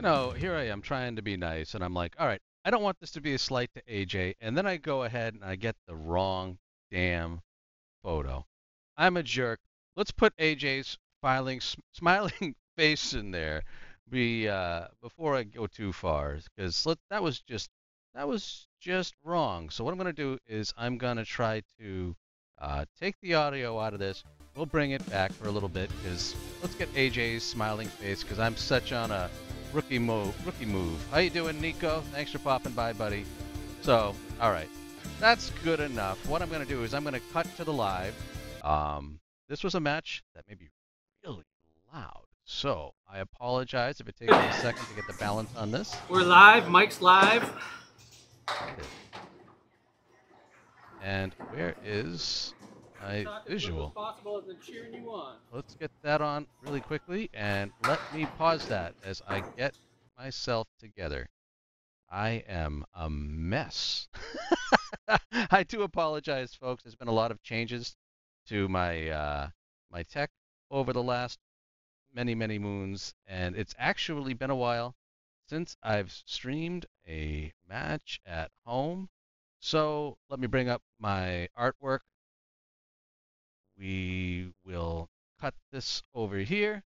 know, here I am trying to be nice, and I'm like, all right, I don't want this to be a slight to AJ, and then I go ahead and I get the wrong damn photo. I'm a jerk. Let's put AJ's smiling face in there before I go too far, because that was just wrong. So what I'm gonna do is I'm gonna try to take the audio out of this. We'll bring it back for a little bit, because let's get AJ's smiling face, because I'm such on a rookie move. How you doing, Nico? Thanks for popping by, buddy. So, all right. That's good enough. What I'm going to do is I'm going to cut to the live. This was a match that may be really loud. So I apologize if it takes me a second to get the balance on this. We're live. Mike's live. And where is my visual? Possible as cheering you on. Let's get that on really quickly, and let me pause that as I get myself together. I am a mess. I do apologize, folks. There's been a lot of changes to my my tech over the last many moons, and it's actually been a while since I've streamed a match at home. So let me bring up my artwork. We will cut this over here.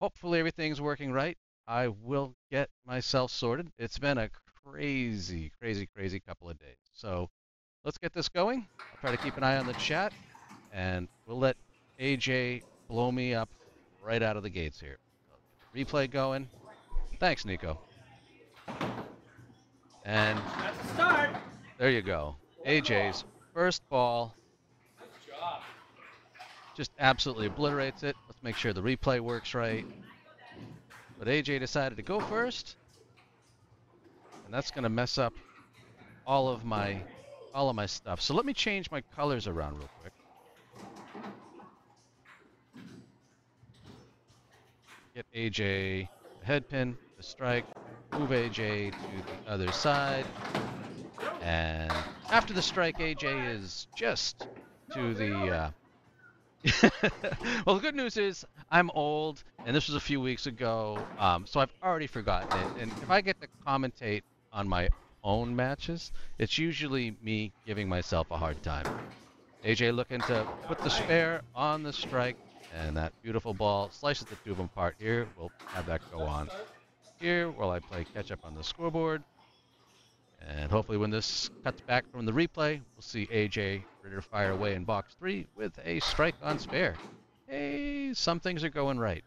Hopefully everything's working right. I will get myself sorted. It's been a crazy couple of days. So let's get this going. I'll try to keep an eye on the chat, and we'll let AJ blow me up right out of the gates here. Replay going. Thanks, Nico. And that's a start. There you go. AJ's first ball. Good job. Just absolutely obliterates it. Let's make sure the replay works right. But AJ decided to go first, and that's going to mess up all of my stuff. So let me change my colors around real quick. Get AJ the head pin, the strike, move AJ to the other side, and after the strike, AJ is just to the well, the good news is I'm old, and this was a few weeks ago, so I've already forgotten it. And if I get to commentate on my own matches, it's usually me giving myself a hard time. AJ looking to put the spare on the strike, and that beautiful ball slices the two of them apart here. We'll have that go on here while I play catch up on the scoreboard. And hopefully when this cuts back from the replay, we'll see AJ ready to fire away in box 3 with a strike on spare. Hey, some things are going right.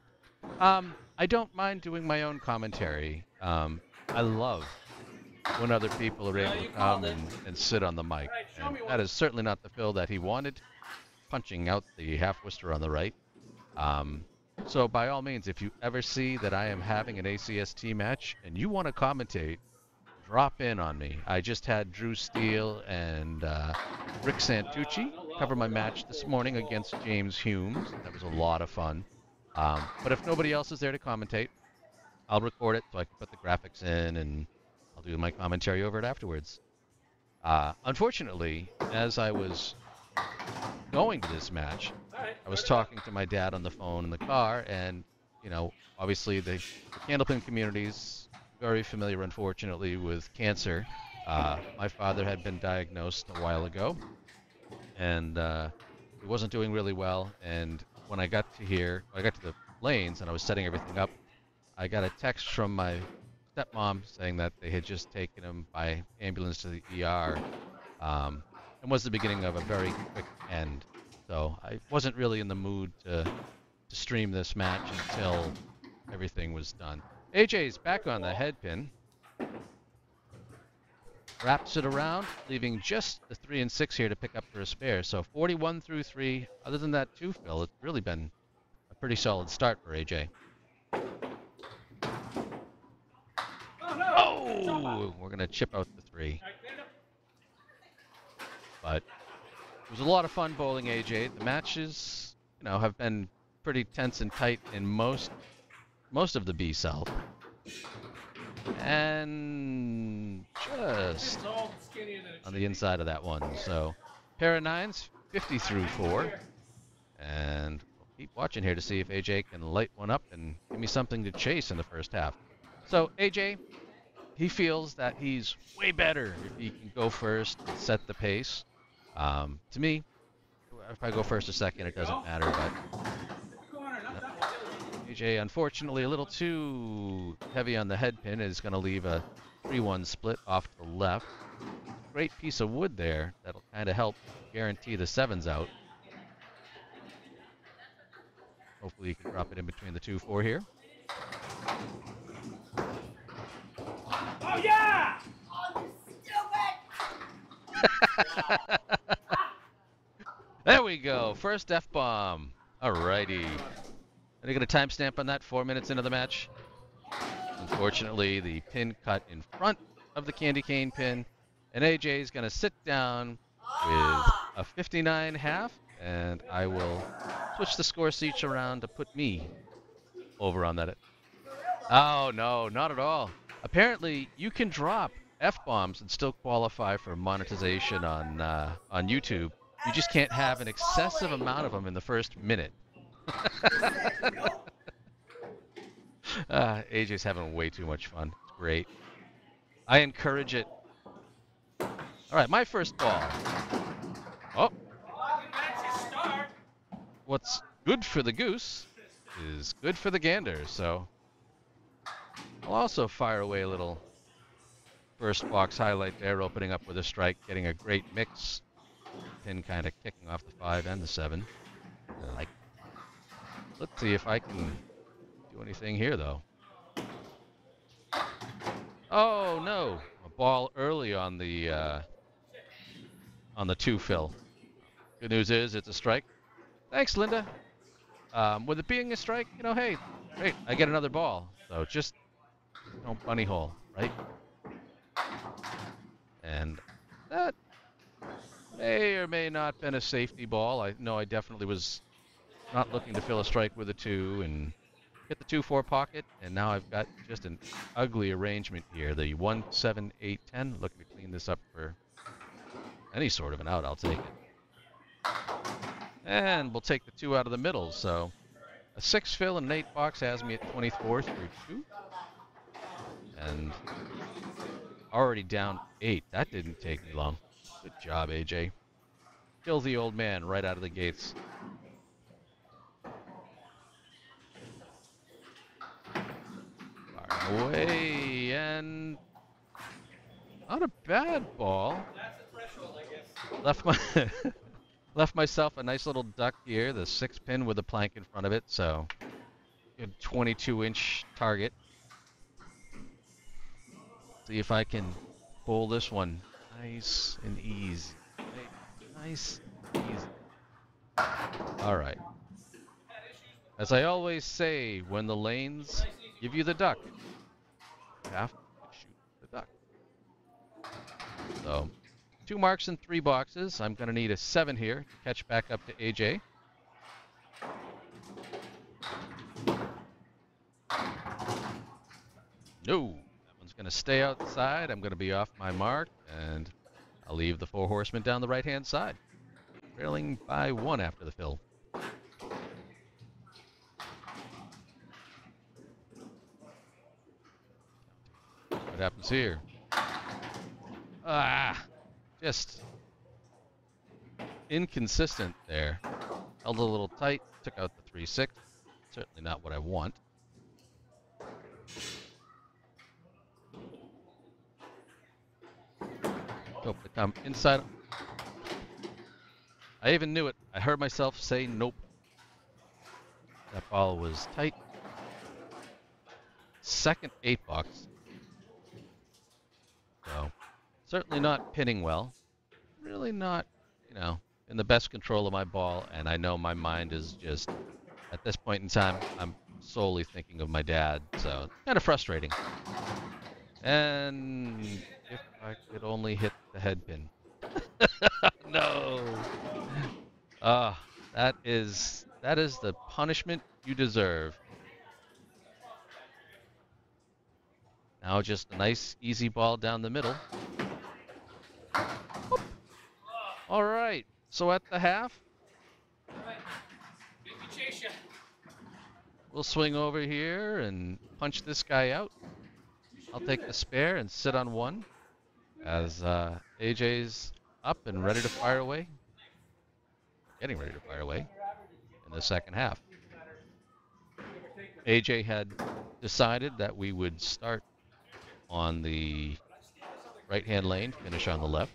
I don't mind doing my own commentary. I love when other people are able to come and sit on the mic. And that is certainly not the Phil that he wanted, punching out the half-wister on the right. So by all means, if you ever see that I am having an ACST match and you want to commentate, drop in on me. I just had Drew Steele and Rick Santucci cover my match this morning against James Humes. That was a lot of fun. But if nobody else is there to commentate, I'll record it so I can put the graphics in, and I'll do my commentary over it afterwards. Unfortunately, as I was going to this match, I was talking to my dad on the phone in the car, and, you know, obviously the Candlepin community's very familiar, unfortunately, with cancer. My father had been diagnosed a while ago, and he wasn't doing really well. And when I got to the lanes and I was setting everything up, I got a text from my stepmom saying that they had just taken him by ambulance to the ER, and was the beginning of a very quick end. So I wasn't really in the mood to stream this match until everything was done. AJ's back on the head pin. Wraps it around, leaving just the 3 and 6 here to pick up for a spare. So 41 through 3. Other than that, too, Phil, it's really been a pretty solid start for AJ. Oh, we're going to chip out the 3. But it was a lot of fun bowling AJ. The matches, you know, have been pretty tense and tight in most of the B South. And just on the inside of that one. So pair of 9s, 50 through 4. And we'll keep watching here to see if AJ can light one up and give me something to chase in the first half. So AJ, he feels that he's way better if he can go first and set the pace. To me, if I go first or second, it doesn't matter. But AJ, unfortunately, a little too heavy on the head pin, is going to leave a 3-1 split off to the left. Great piece of wood there that'll kind of help guarantee the 7s out. Hopefully you can drop it in between the 2-4 here. Oh yeah! There we go. First F-bomb. Alrighty. Are you going to timestamp on that? 4 minutes into the match? Unfortunately, the pin cut in front of the candy cane pin. And AJ is going to sit down with a 59.5. And I will switch the score sheets around to put me over on that. Oh, no, not at all. Apparently, you can drop F-bombs and still qualify for monetization on YouTube. You just can't have an excessive amount of them in the first minute. AJ's having way too much fun. It's great. I encourage it. All right, my first ball. Oh. What's good for the goose is good for the gander, so I'll also fire away a little first box highlight there, opening up with a strike, getting a great mix. Pin kind of kicking off the 5 and the 7. Let's see if I can do anything here, though. Oh, no. A ball early on the 2 fill. Good news is it's a strike. Thanks, Linda. With it being a strike, hey, great. I get another ball. So just don't bunny hole, right? And that may or may not been a safety ball. I know I definitely was not looking to fill a strike with a 2 and hit the 2-4 pocket, and now I've got just an ugly arrangement here. The 1, 7, 8, 10. Looking to clean this up for any sort of an out. I'll take it. And we'll take the 2 out of the middle. So a 6 fill and an 8 box has me at 24 through 2. And already down 8. That didn't take me long. Good job, AJ. Kill the old man right out of the gates. Far away, and not a bad ball. Left left myself a nice little duck here, the 6 pin with a plank in front of it, so good 22-inch target. See if I can pull this one nice and easy. Nice and easy. All right. As I always say, when the lanes give you the duck, you have to shoot the duck. So 2 marks and 3 boxes. I'm going to need a 7 here to catch back up to AJ. No, that one's going to stay outside. I'm going to be off my mark, and I'll leave the 4 horsemen down the right-hand side, trailing by 1 after the fill. What happens here? Just inconsistent there. Held a little tight, took out the 3-6. Certainly not what I want. Hope to come inside. I even knew it. I heard myself say nope. That ball was tight. Second 8 box. So certainly not pinning well. Really not, in the best control of my ball. And I know my mind is just, at this point in time, I'm solely thinking of my dad. So kind of frustrating. And if I could only hit the head pin. No. That is the punishment you deserve. Now just a nice easy ball down the middle. All right. So at the half, we'll swing over here and punch this guy out. I'll take the spare and sit on one as AJ's up and ready to fire away. Getting ready to fire away in the second half. AJ had decided that we would start on the right-hand lane, finish on the left.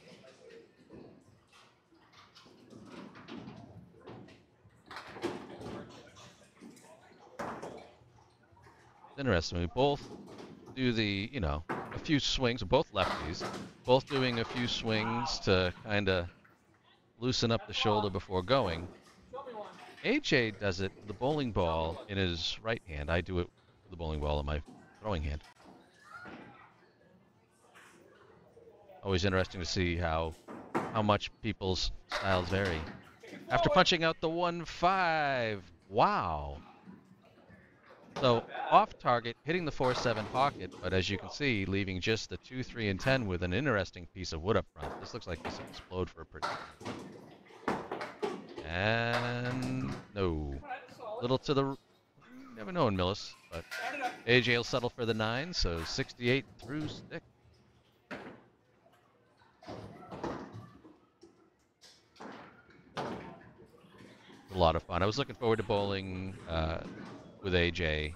It's interesting. We both do the, a few swings, both lefties, both doing a few swings to kind of loosen up the shoulder before going. AJ does it with the bowling ball in his right hand. I do it with the bowling ball in my throwing hand. Always interesting to see how much people's styles vary. After punching out the 1-5, wow. So off target, hitting the 4-7 pocket, but as you can see, leaving just the 2, 3, and 10 with an interesting piece of wood up front. This looks like this will explode for a pretty. And no. Little to the. Never know in Millis, but AJ will settle for the 9, so 68 through stick. A lot of fun. I was looking forward to bowling with AJ.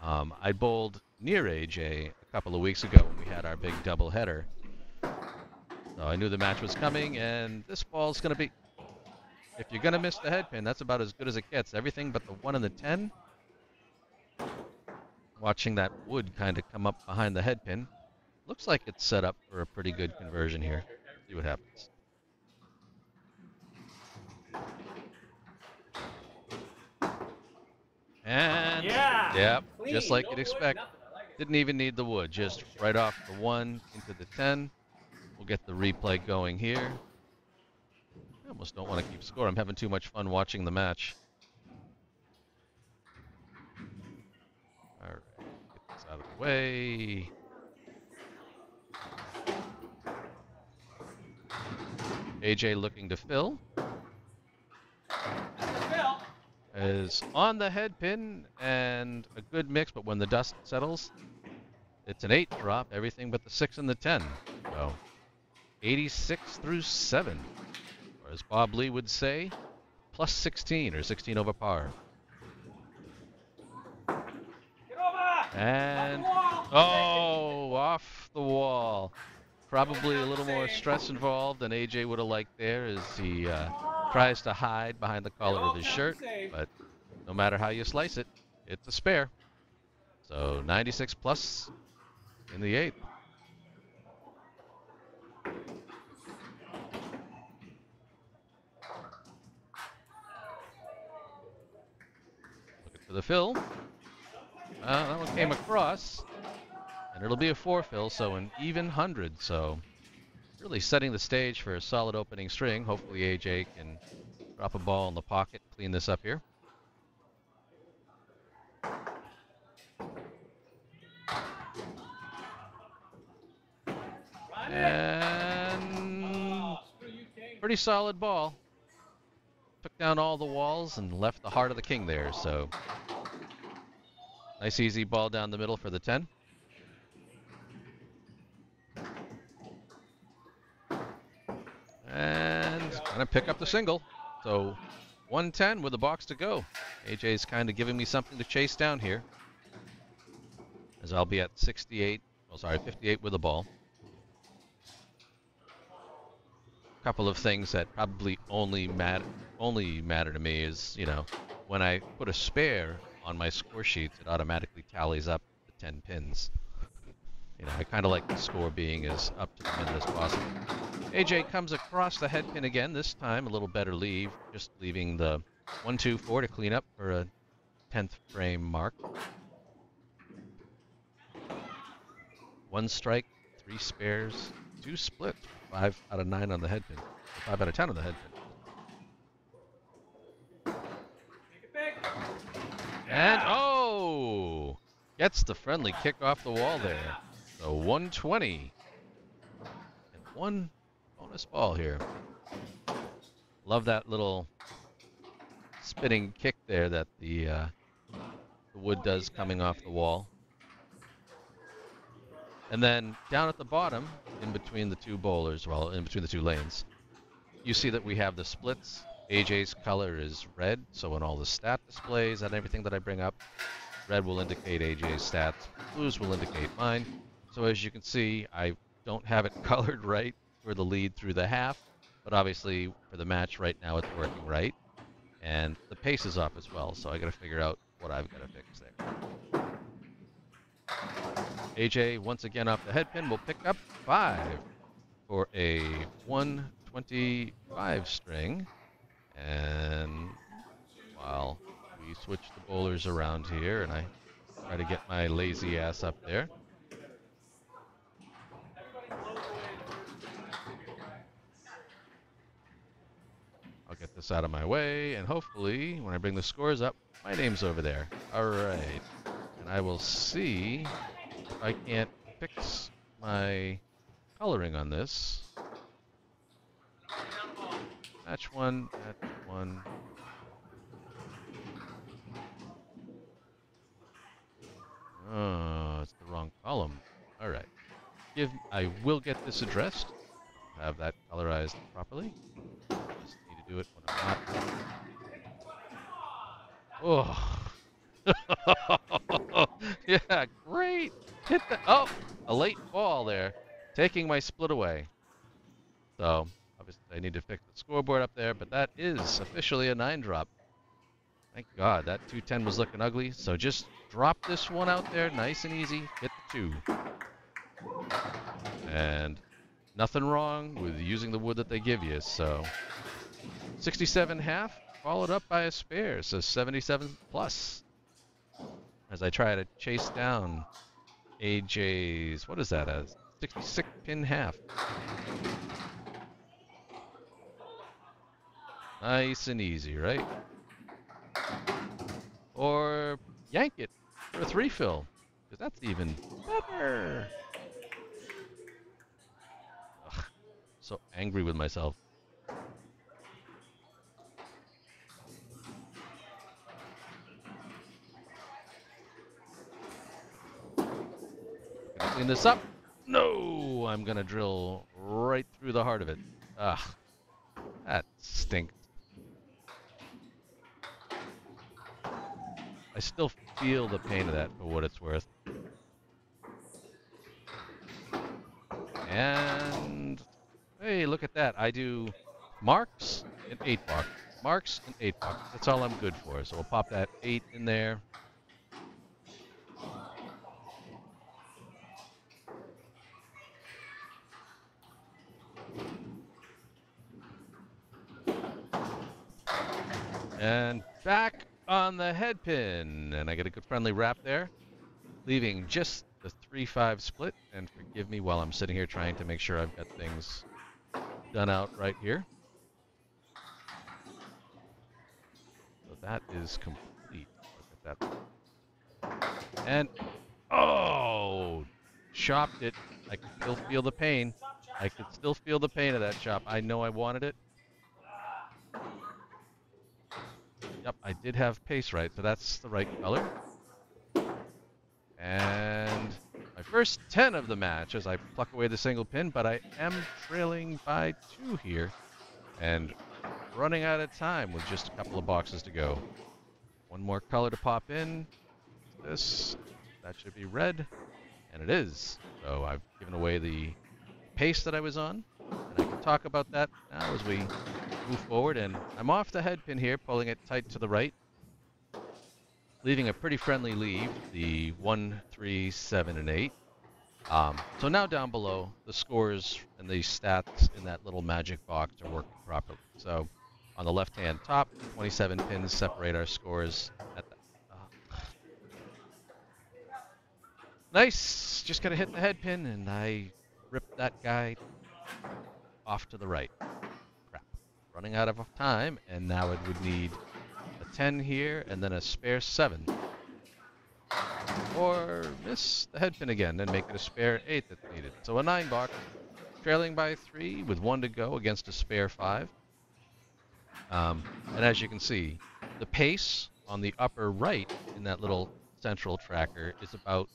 I bowled near AJ a couple of weeks ago when we had our big doubleheader. So I knew the match was coming, and this ball's going to be. If you're going to miss the head pin, that's about as good as it gets. Everything but the 1 and the 10. Watching that wood kind of come up behind the head pin. Looks like it's set up for a pretty good conversion here. See what happens. And, yep, just like you'd expect. Didn't even need the wood, just right off the 1 into the 10. We'll get the replay going here. I almost don't want to keep score. I'm having too much fun watching the match. All right, get this out of the way. AJ looking to fill. Is on the head pin and a good mix, but when the dust settles, it's an 8 drop, everything but the 6 and the 10. So 86 through 7, or as Bob Lee would say, plus 16 or 16 over par. And off the wall. Probably a little more stress involved than AJ would have liked there as he tries to hide behind the collar of his shirt, but no matter how you slice it, it's a spare. So 96 plus in the 8th. Looking for the fill. That one came across, and it'll be a 4 fill, so an even 100. So really setting the stage for a solid opening string. Hopefully AJ can drop a ball in the pocket, clean this up here. And pretty solid ball. Took down all the walls and left the heart of the king there. So nice easy ball down the middle for the 10. And gonna pick up the single. So 110 with a box to go. AJ's kind of giving me something to chase down here, as I'll be at 58. Oh, sorry, 58 with the ball. A couple of things that probably only matter to me is, when I put a spare on my score sheets, it automatically tallies up the 10 pins. I kind of like the score being as up to the minute as possible. AJ comes across the head pin again, this time a little better leave, just leaving the 1, 2, 4 to clean up for a 10th frame mark. 1 strike, 3 spares, 2 splits, 5 out of 9 on the head pin, 5 out of 10 on the head pin. And gets the friendly kick off the wall there. So 120 and 1 bonus ball here. Love that little spinning kick there that the wood does coming off the wall. And then down at the bottom, in between the two bowlers, well, in between the two lanes, you see that we have the splits. AJ's color is red, so in all the stat displays and everything that I bring up, red will indicate AJ's stats, blues will indicate mine. So as you can see, I don't have it colored right for the lead through the half, but obviously for the match right now it's working right. And the pace is off as well, so I gotta figure out what I've gotta fix there. AJ, once again off the head pin, will pick up 5 for a 125 string. And while we switch the bowlers around here and I try to get my lazy ass up there. I'll get this out of my way, and hopefully, when I bring the scores up, my name's over there. Alright. And I will see if I can't fix my coloring on this. Match 1, match 1. Oh, it's the wrong column. Alright. I will get this addressed. Have that colorized properly. Just need to do it when I'm not. Oh. Yeah, great. Hit the. Oh, a late ball there. Taking my split away. So, obviously, I need to fix the scoreboard up there, but that is officially a 9-drop. Thank God, that 210 was looking ugly. So just drop this one out there, nice and easy. Hit the 2. And nothing wrong with using the wood that they give you. So 67 half, followed up by a spare, so 77 plus. As I try to chase down AJ's, what is that, a 66 pin half. Nice and easy, right? Or yank it for a 3 fill, because that's even better. Ugh, so angry with myself. Gonna clean this up. No, I'm gonna drill right through the heart of it. Ugh, that stinks. I still feel the pain of that for what it's worth. And hey, look at that. I do marks and 8 buck. Marks and 8 buck. That's all I'm good for. So we'll pop that 8 in there. And back on the head pin. And I get a good friendly wrap there, leaving just the 3-5 split. And forgive me while I'm sitting here trying to make sure I've got things done out right here. So that is complete. Look at that. And, oh, chopped it. I can still feel the pain. I could still feel the pain of that chop. I know I wanted it. Yep, I did have pace right, so that's the right color. And my first 10 of the match as I pluck away the single pin, but I am trailing by 2 here. And running out of time with just a couple of boxes to go. One more color to pop in. This, that should be red, and it is. So I've given away the pace that I was on, and I can talk about that now as we move forward. And I'm off the head pin here, pulling it tight to the right, leaving a pretty friendly lead, the 1, 3, 7, and 8. So now down below, the scores and the stats in that little magic box are working properly. So on the left-hand top, 27 pins separate our scores at the nice! Just gotta hit the head pin, and I ripped that guy off to the right. Crap. Running out of time, and now it would need a 10 here, and then a spare 7. Or miss the head pin again, and make it a spare 8 that's needed. So a 9 box, trailing by 3 with 1 to go against a spare 5. And as you can see, the pace on the upper right in that little central tracker is about,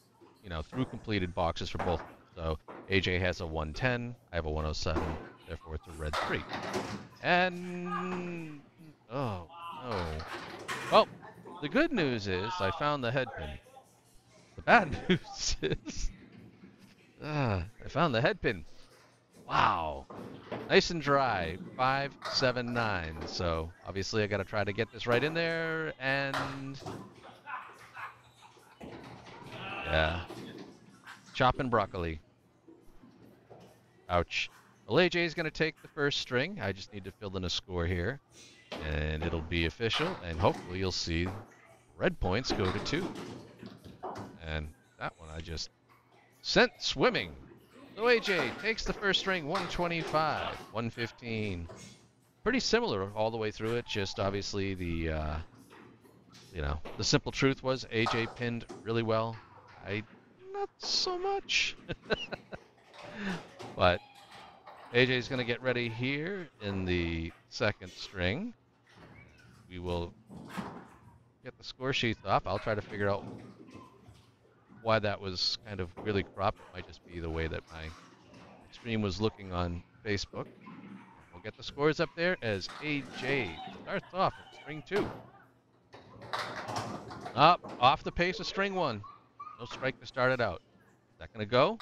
through completed boxes for both. So AJ has a 110, I have a 107, therefore it's a red 3. And oh no. Well, the good news is I found the head pin. The bad news is I found the head pin. Wow. Nice and dry. 579. So obviously I got to try to get this right in there. And yeah, chopping broccoli. Ouch. Well, AJ is going to take the first string. I just need to fill in a score here. And it'll be official. And hopefully you'll see red points go to 2. And that one I just sent swimming. So AJ takes the first string, 125, 115. Pretty similar all the way through it. Just obviously the the simple truth was AJ pinned really well. I not so much. But AJ's going to get ready here in the second string. We will get the score sheets off. I'll try to figure out why that was kind of really cropped. It might just be the way that my stream was looking on Facebook. We'll get the scores up there as AJ starts off at string 2. Up, off the pace of string 1. No strike to start it out. Is that going to go?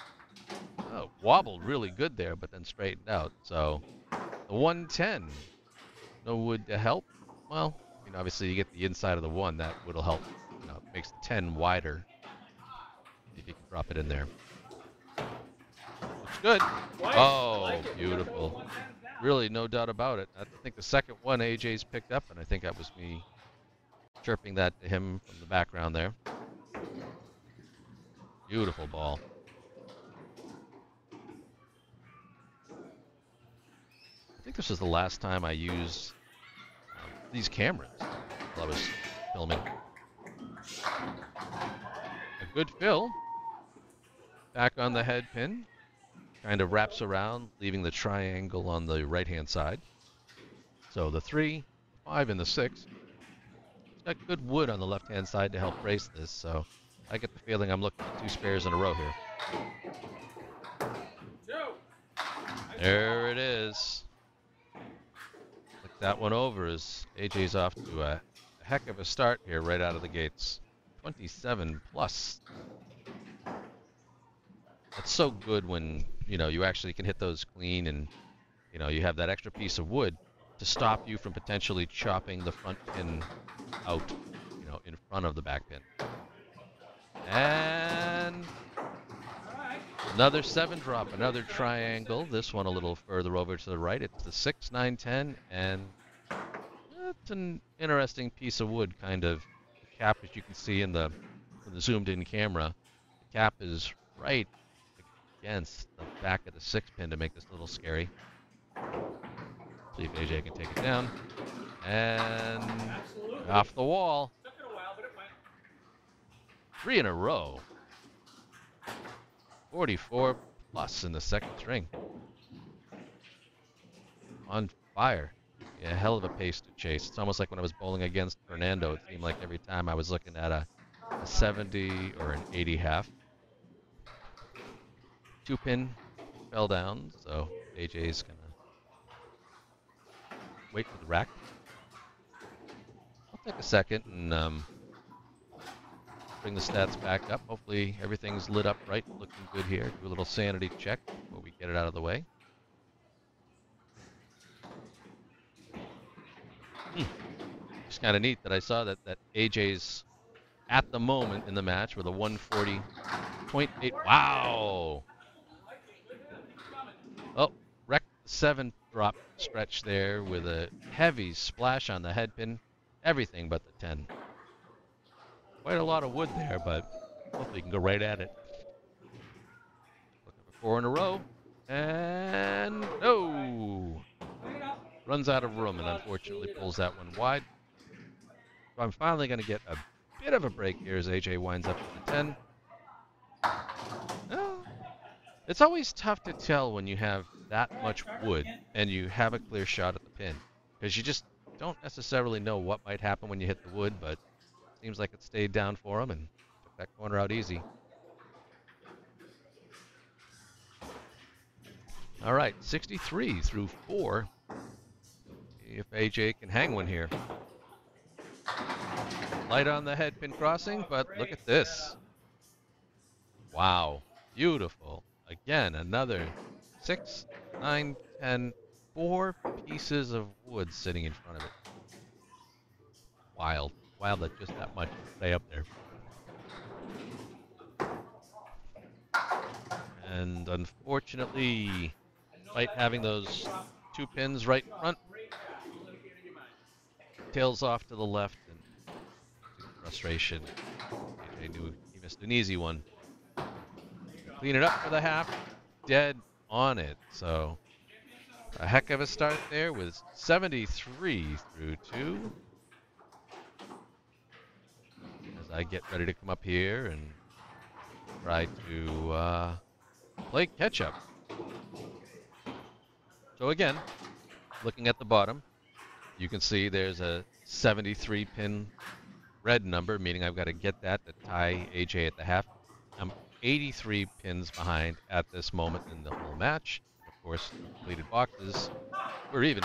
Oh, wobbled really good there, but then straightened out. So the 110, no wood to help. Well, obviously you get the inside of the 1. That wood'll help. It makes the 10 wider. See if you can drop it in there. Looks good. Oh, beautiful. Really, no doubt about it. I think the second one AJ's picked up, and I think that was me chirping that to him from the background there. Beautiful ball. I think this was the last time I used these cameras while I was filming. A good fill. Back on the head pin. Kind of wraps around, leaving the triangle on the right-hand side. So the 3, 5, and the 6. It's got good wood on the left-hand side to help brace this, so I get the feeling I'm looking at 2 spares in a row here. There it is. Look that one over as AJ's off to a heck of a start here right out of the gates. 27 plus. It's so good when, you actually can hit those clean and, you have that extra piece of wood to stop you from potentially chopping the front pin out, in front of the back pin. And another 7 drop, another triangle. This one a little further over to the right. It's the 6, 9, 10, and it's an interesting piece of wood, kind of. The cap, as you can see in the zoomed-in camera, the cap is right against the back of the 6 pin to make this a little scary. See if AJ can take it down. And off the wall. 3 in a row. 44 plus in the second string. On fire. Yeah, hell of a pace to chase. It's almost like when I was bowling against Fernando. It seemed like every time I was looking at a 70 or an 80 half. 2 pin fell down, so AJ's gonna wait for the rack. I'll take a second and bring the stats back up. Hopefully everything's lit up right, looking good here. Do a little sanity check before we get it out of the way. It's kind of neat that I saw that AJ's at the moment in the match with a 140.8. Wow! Oh, wrecked the 7 drop stretch there with a heavy splash on the head pin. Everything but the 10. Quite a lot of wood there, but hopefully you can go right at it. Looking for 4 in a row. And no! Runs out of room and unfortunately pulls that one wide. So I'm finally going to get a bit of a break here as AJ winds up with the 10. Oh, it's always tough to tell when you have that much wood and you have a clear shot at the pin, because you just don't necessarily know what might happen when you hit the wood, but it seems like it stayed down for him and took that corner out easy. All right, 63 through 4. If AJ can hang one here. Light on the head pin crossing, but look at this. Wow, beautiful. Again, another 6, 9, 10, 4 pieces of wood sitting in front of it. Wild. Wild that just that much can stay up there. And unfortunately, despite having those 2 pins right in front, tails off to the left, and to the frustration, AJ knew he missed an easy one. Clean it up for the half, dead on it. So a heck of a start there with 73 through 2. As I get ready to come up here and try to play catch up. So again, looking at the bottom, you can see there's a 73 pin red number, meaning I've got to get that to tie AJ at the half. I'm 83 pins behind at this moment in the whole match. And of course, completed boxes, we're even.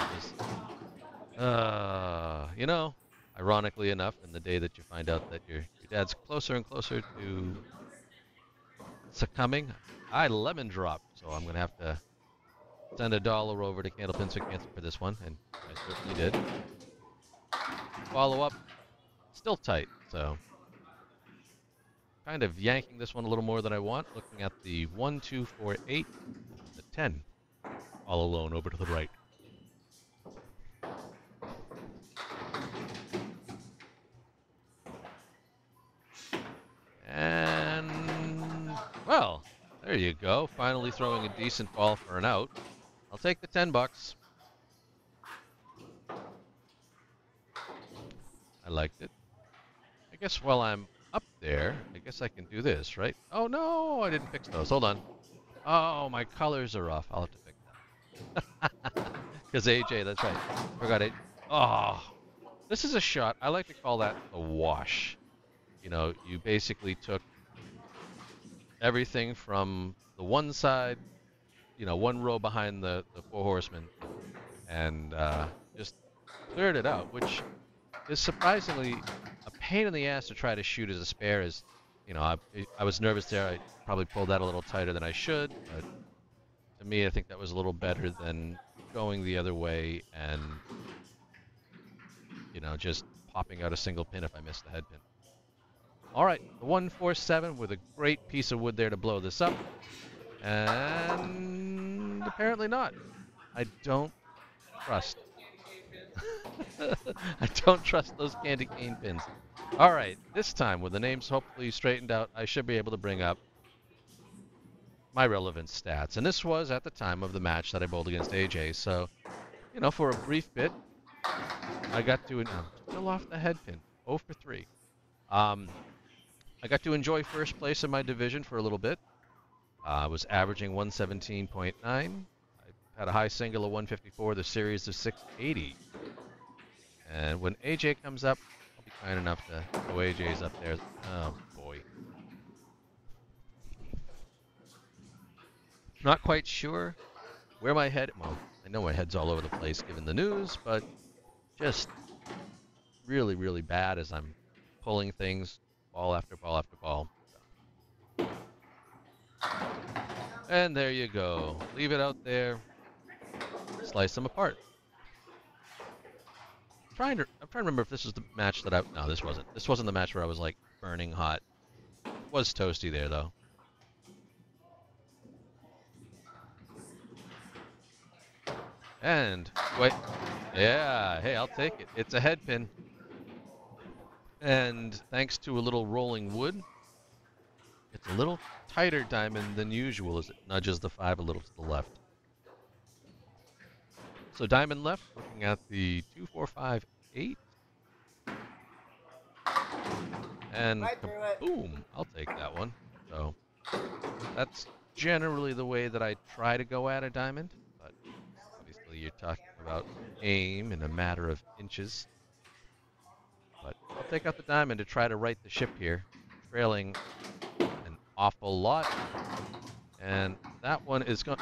You know, ironically enough, in the day that you find out that your dad's closer and closer to succumbing, I lemon dropped, so I'm gonna have to send $1 over to Candlepin so cancel for this one, and I certainly did. Follow up, still tight, so kind of yanking this one a little more than I want. Looking at the 1, 2, 4, 8, the 10, all alone over to the right. And, well, there you go. Finally throwing a decent ball for an out. I'll take the $10. I liked it. I guess while I'm up there, I guess I can do this, right? Oh, no, I didn't fix those. Hold on. Oh, my colors are off. I'll have to fix that. Because AJ, that's right. Forgot it. Oh, this is a shot. I like to call that a wash. You know, you basically took everything from the one side, you know, one row behind the 4 horsemen, and just cleared it out, which is surprisingly a pain in the ass to try to shoot as a spare. As you know, I was nervous there. I probably pulled that a little tighter than I should, but to me, I think that was a little better than going the other way and, you know, just popping out a single pin if I missed the head pin. All right, the 147 with a great piece of wood there to blow this up. And apparently not. I don't trust. I don't trust those candy cane pins. All right, this time with the names hopefully straightened out, I should be able to bring up my relevant stats. And this was at the time of the match that I bowled against AJ. So, you know, for a brief bit, I got to, still off the head pin, 0 for 3. I got to enjoy first place in my division for a little bit. I was averaging 117.9. I had a high single of 154, the series of 680. And when AJ comes up, I'll be kind enough to go AJ's up there. Oh, boy. Not quite sure where my head... Well, I know my head's all over the place given the news, but just really, really bad as I'm pulling things ball after ball after ball. So. And there you go. Leave it out there. Slice them apart. I'm trying to remember if this was the match that no, this wasn't. This wasn't the match where I was like burning hot. It was toasty there though. And wait, yeah, hey, I'll take it. It's a head pin. And thanks to a little rolling wood, it's a little tighter diamond than usual as it nudges the 5 a little to the left. So diamond left, looking at the 2, 4, 5, 8. And boom, I'll take that one. So that's generally the way that I try to go at a diamond. But obviously you're talking about aim in a matter of inches. But I'll take out the diamond to try to right the ship here. Trailing an awful lot. And that one is going...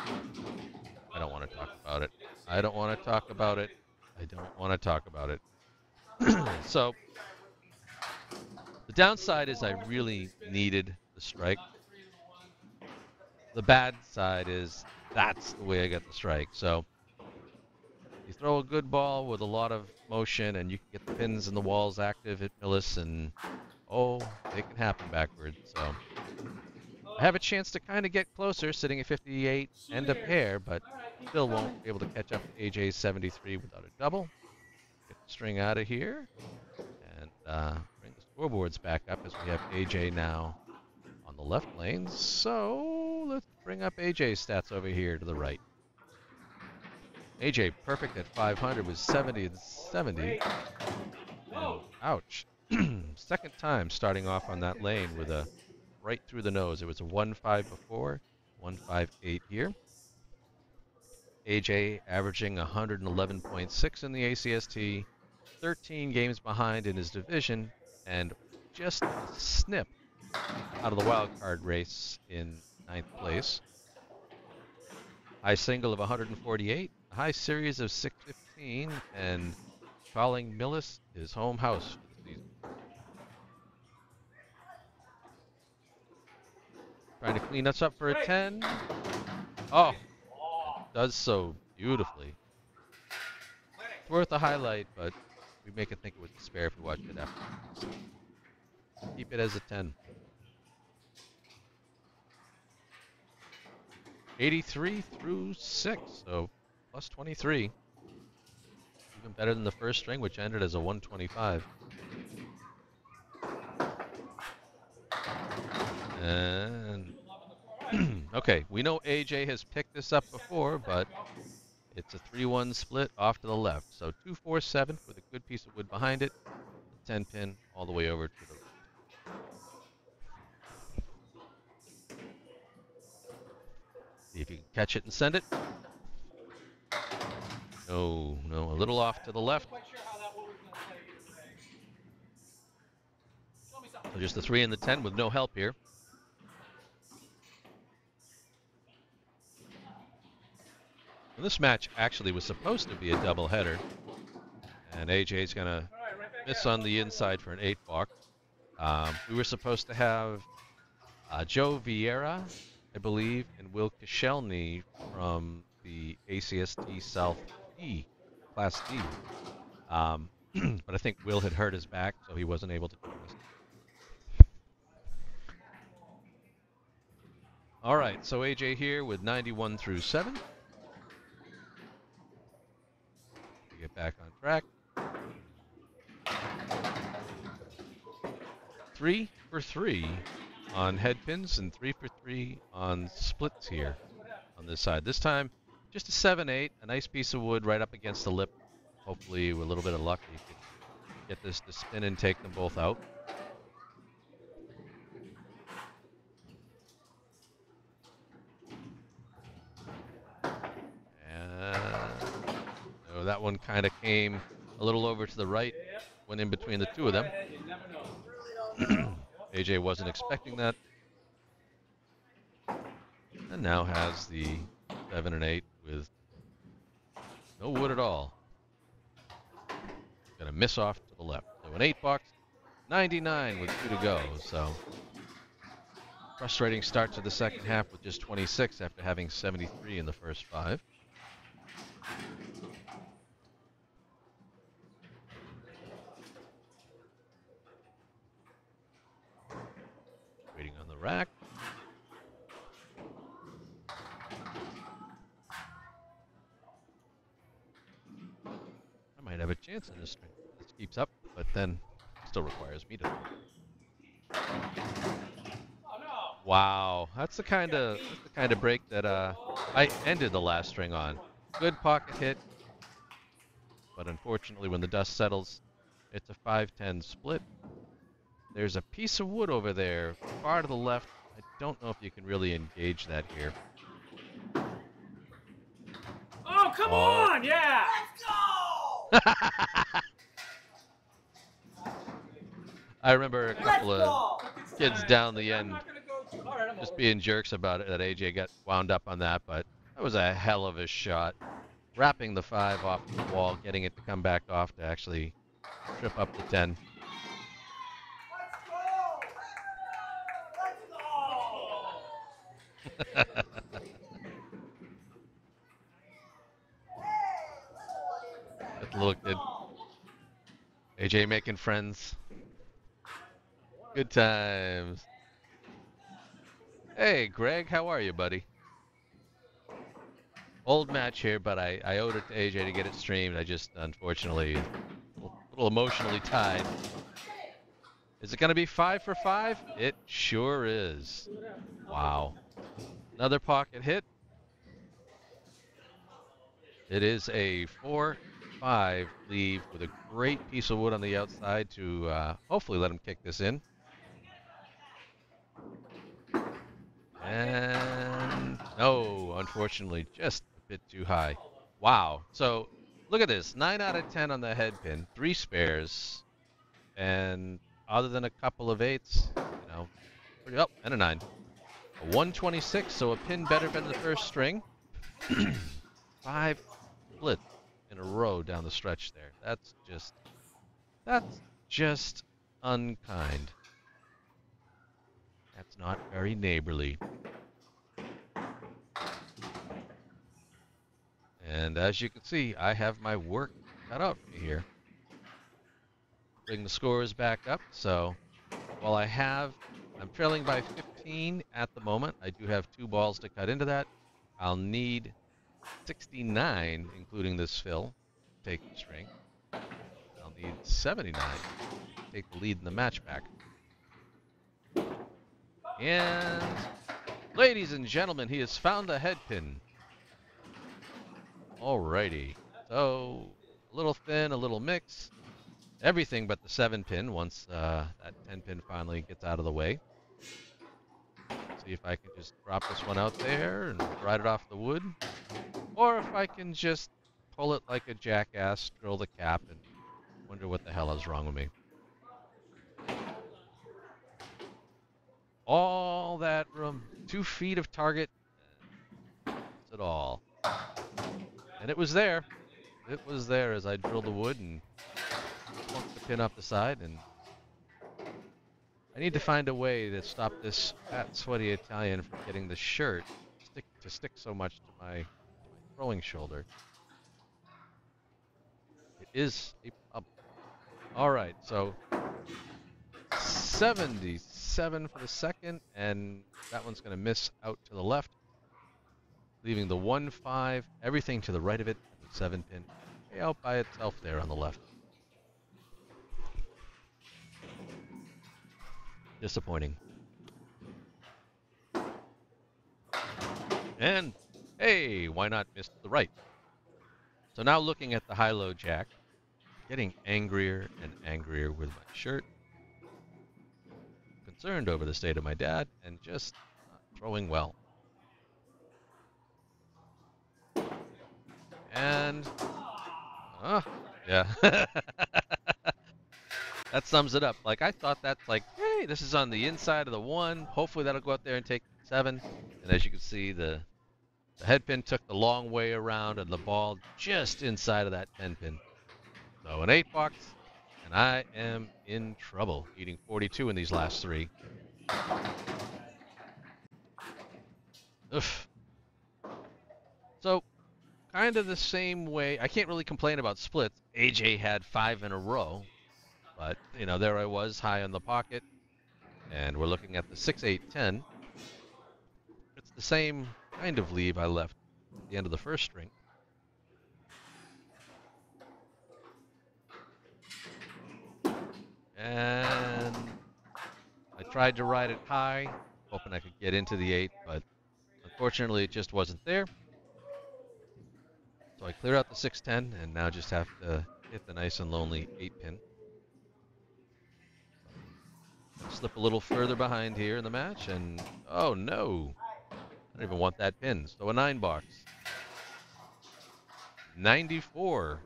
I don't want to talk about it. I don't want to talk about it. I don't want to talk about it. So the downside is I really needed the strike. The bad side is that's the way I got the strike. So you throw a good ball with a lot of motion and you can get the pins and the walls active at Millis, and oh, it can happen backwards. So I have a chance to kind of get closer, sitting at 58 and a pair, but still won't be able to catch up to AJ's 73 without a double. Get the string out of here and bring the scoreboards back up as we have AJ now on the left lane. So let's bring up AJ's stats over here to the right. AJ perfect at 500 was 70 and 70. And ouch. Second time starting off on that lane with a right through the nose. It was a 1-5 before, 1-5-8 here. AJ averaging 111.6 in the ACST, 13 games behind in his division, and just a snip out of the wild card race in 9th place. High single of 148, a high series of 615, and calling Millis his home house for the season. Trying to clean us up for a 10. Oh, does so beautifully. It's worth a highlight, but we make it think it was a spare if we watch it after. So keep it as a 10. 83 through 6, so plus 23. Even better than the first string, which ended as a 125. And okay, we know AJ has picked this up before, but it's a 3-1 split off to the left. So 2-4-7 with a good piece of wood behind it. The 10 pin all the way over to the right. See if you can catch it and send it. No, a little off to the left. So just the 3 and the 10 with no help here. And this match actually was supposed to be a doubleheader, and AJ's going to miss on the inside for an 8-box. We were supposed to have Joe Vieira, I believe, and Will Koscielny from the ACST South E, Class D. But I think Will had hurt his back, so he wasn't able to join us. All right, so AJ here with 91 through 7. Get back on track. 3 for 3 on head pins and 3 for 3 on splits here on this side. This time, just a 7-8, a nice piece of wood right up against the lip. Hopefully, with a little bit of luck, you can get this to spin and take them both out. And that one kind of came a little over to the right, went in between the two of them. AJ wasn't expecting that. And now has the 7 and 8 with no wood at all. Gonna miss off to the left. So an 8-box, 99 with 2 to go. So frustrating start to the second half with just 26 after having 73 in the first 5. Waiting on the rack. I might have a chance in this string. This keeps up, but then still requires me to. Wow, that's the kind of break that I ended the last string on. Good pocket hit, but unfortunately, when the dust settles, it's a 5-10 split. There's a piece of wood over there, far to the left. I don't know if you can really engage that here. Oh, come on! Yeah! Let's go! I remember a couple of kids down the end just being jerks about it, that AJ got wound up on that, but that was a hell of a shot. Wrapping the 5 off the wall, getting it to come back off to actually trip up the 10. Get the little kid. AJ making friends. Good times. Hey, Greg, how are you, buddy? Old match here, but I owed it to AJ to get it streamed. I just, unfortunately, a little emotionally tied. Is it going to be 5 for 5? It sure is. Wow. Another pocket hit. It is a 4-5 leave with a great piece of wood on the outside to hopefully let him kick this in. And no, unfortunately, just a bit too high. Wow. So look at this. 9 out of 10 on the head pin, 3 spares, and other than a couple of 8s, you know, pretty up, and a 9. A 126, so a pin better than the first string. 5 splits in a row down the stretch there. That's just unkind. That's not very neighborly. And as you can see, I have my work cut out for me here. Bring the scores back up. So while I'm trailing by 15 at the moment. I do have 2 balls to cut into that. I'll need 69, including this fill, to take the string. I'll need 79 to take the lead in the match back. And ladies and gentlemen, he has found the head pin. Alrighty. So a little thin, a little mix. Everything but the 7 pin once that 10 pin finally gets out of the way. See if I can just drop this one out there and ride it off the wood. Or if I can just pull it like a jackass, drill the cap, and wonder what the hell is wrong with me. All that room, 2 feet of target, that's it all. And it was there. It was there as I drilled the wood and plunked the pin off the side. And I need to find a way to stop this fat, sweaty Italian from getting the shirt to stick so much to my throwing shoulder. It is a problem. All right, so 77 for the second, and that one's going to miss out to the left, leaving the 1-5, everything to the right of it, and the 7 pin way out by itself there on the left. Disappointing. And hey, why not miss the right? So now looking at the high-low jack, getting angrier and angrier with my shirt, concerned over the state of my dad, and just not throwing well. And yeah. That sums it up. Like, I thought that's like, hey, this is on the inside of the 1. Hopefully that'll go out there and take 7. And as you can see, the head pin took the long way around and the ball just inside of that 10 pin. So an 8 box, and I am in trouble, eating 42 in these last 3. Oof. So kind of the same way. I can't really complain about splits. AJ had 5 in a row. But, you know, there I was, high on the pocket, and we're looking at the 6-8-10. It's the same kind of leave I left at the end of the first string. And I tried to ride it high, hoping I could get into the 8, but unfortunately it just wasn't there. So I clear out the 6-10, and now just have to hit the nice and lonely 8 pin. Slip a little further behind here in the match, and oh no, I don't even want that pin. So a 9 box. 94,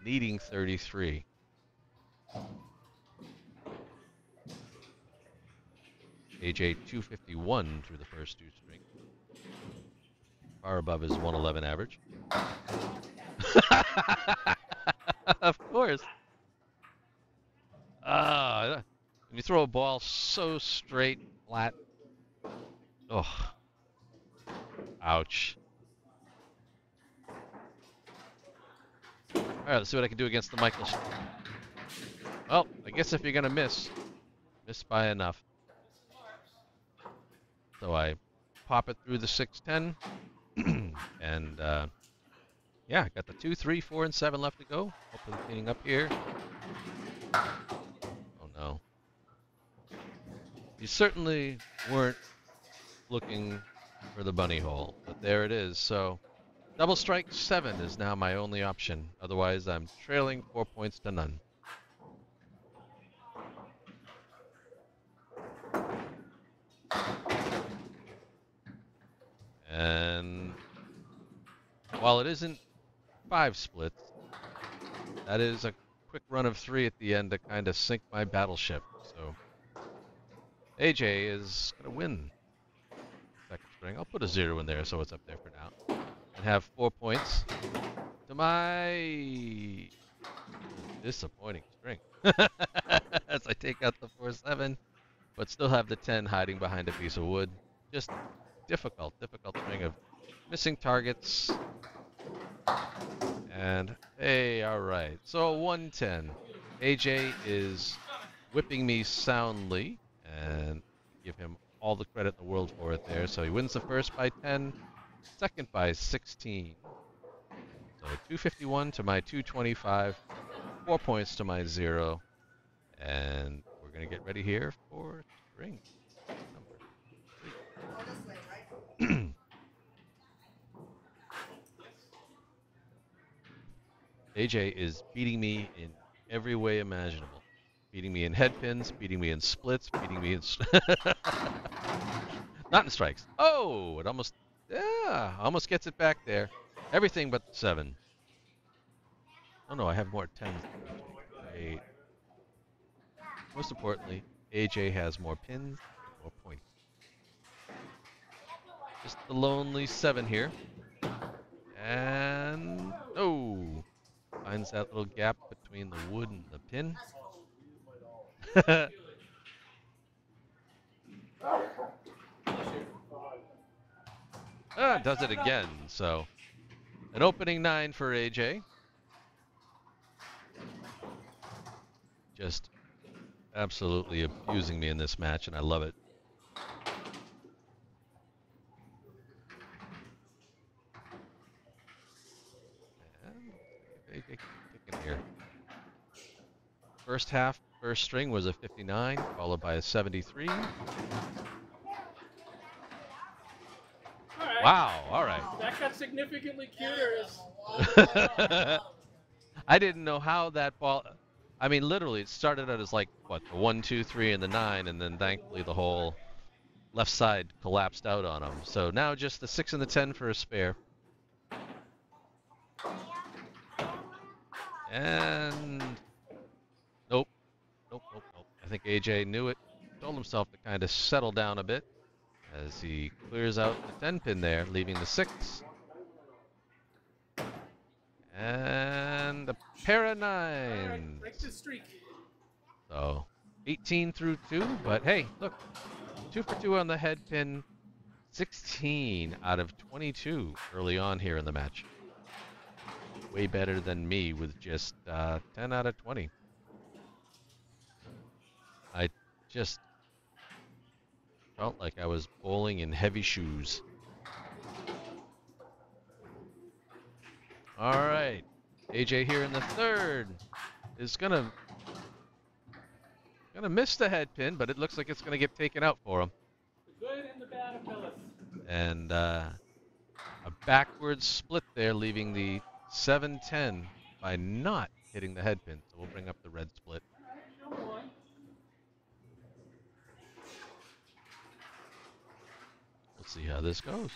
needing 33. AJ 251 through the first 2 strings. far above his 111 average. Of course. When you throw a ball so straight, flat. Oh, ouch. All right, let's see what I can do against the Michael. Well, I guess if you're going to miss by enough. So I pop it through the 610. And, yeah, got the 2, 3, 4, and 7 left to go. Hopefully cleaning up here. Oh, no. You certainly weren't looking for the bunny hole, but there it is. So double strike 7 is now my only option. Otherwise, I'm trailing 4 points to none. And while it isn't 5 splits, that is a quick run of 3 at the end to kind of sink my battleship. So AJ is going to win second string. I'll put a 0 in there so it's up there for now. And have 4 points to my disappointing string. As I take out the 4-7, but still have the 10 hiding behind a piece of wood. Just difficult string of missing targets. And hey, all right. So 110. AJ is whipping me soundly, and give him all the credit in the world for it there. So he wins the first by 10, second by 16. So 251 to my 225, 4 points to my 0, and we're gonna get ready here for string number 3. AJ is beating me in every way imaginable. Beating me in headpins, beating me in splits, beating me in... Not in strikes. Oh, it almost... Yeah, almost gets it back there. Everything but 7. Oh no, I have more 10s. Great. Most importantly, AJ has more pins and more points. Just the lonely 7 here. And... Oh! Finds that little gap between the wood and the pin. Does it again. So, an opening 9 for AJ. Just absolutely abusing me in this match, and I love it. And AJ kicking here. First half, first string was a 59, followed by a 73. Wow, all right. That got significantly cuter. I didn't know how that ball... I mean, literally, it started out as like, what, the 1, 2, 3, and the 9, and then thankfully the whole left side collapsed out on him. So now just the 6 and the 10 for a spare. And... Nope. I think AJ knew it. Told himself to kind of settle down a bit as he clears out the 10 pin there, leaving the 6. And a pair of 9s. Break the streak. So 18 through 2, but hey, look, 2 for 2 on the head pin, 16 out of 22 early on here in the match. Way better than me with just 10 out of 20. I just felt like I was bowling in heavy shoes. All right, AJ here in the third is gonna miss the head pin, but it looks like it's gonna get taken out for him. The good and the bad of Millis. And a backwards split there, leaving the 7-10 by not hitting the head pin. So we'll bring up the red split. Let's see how this goes.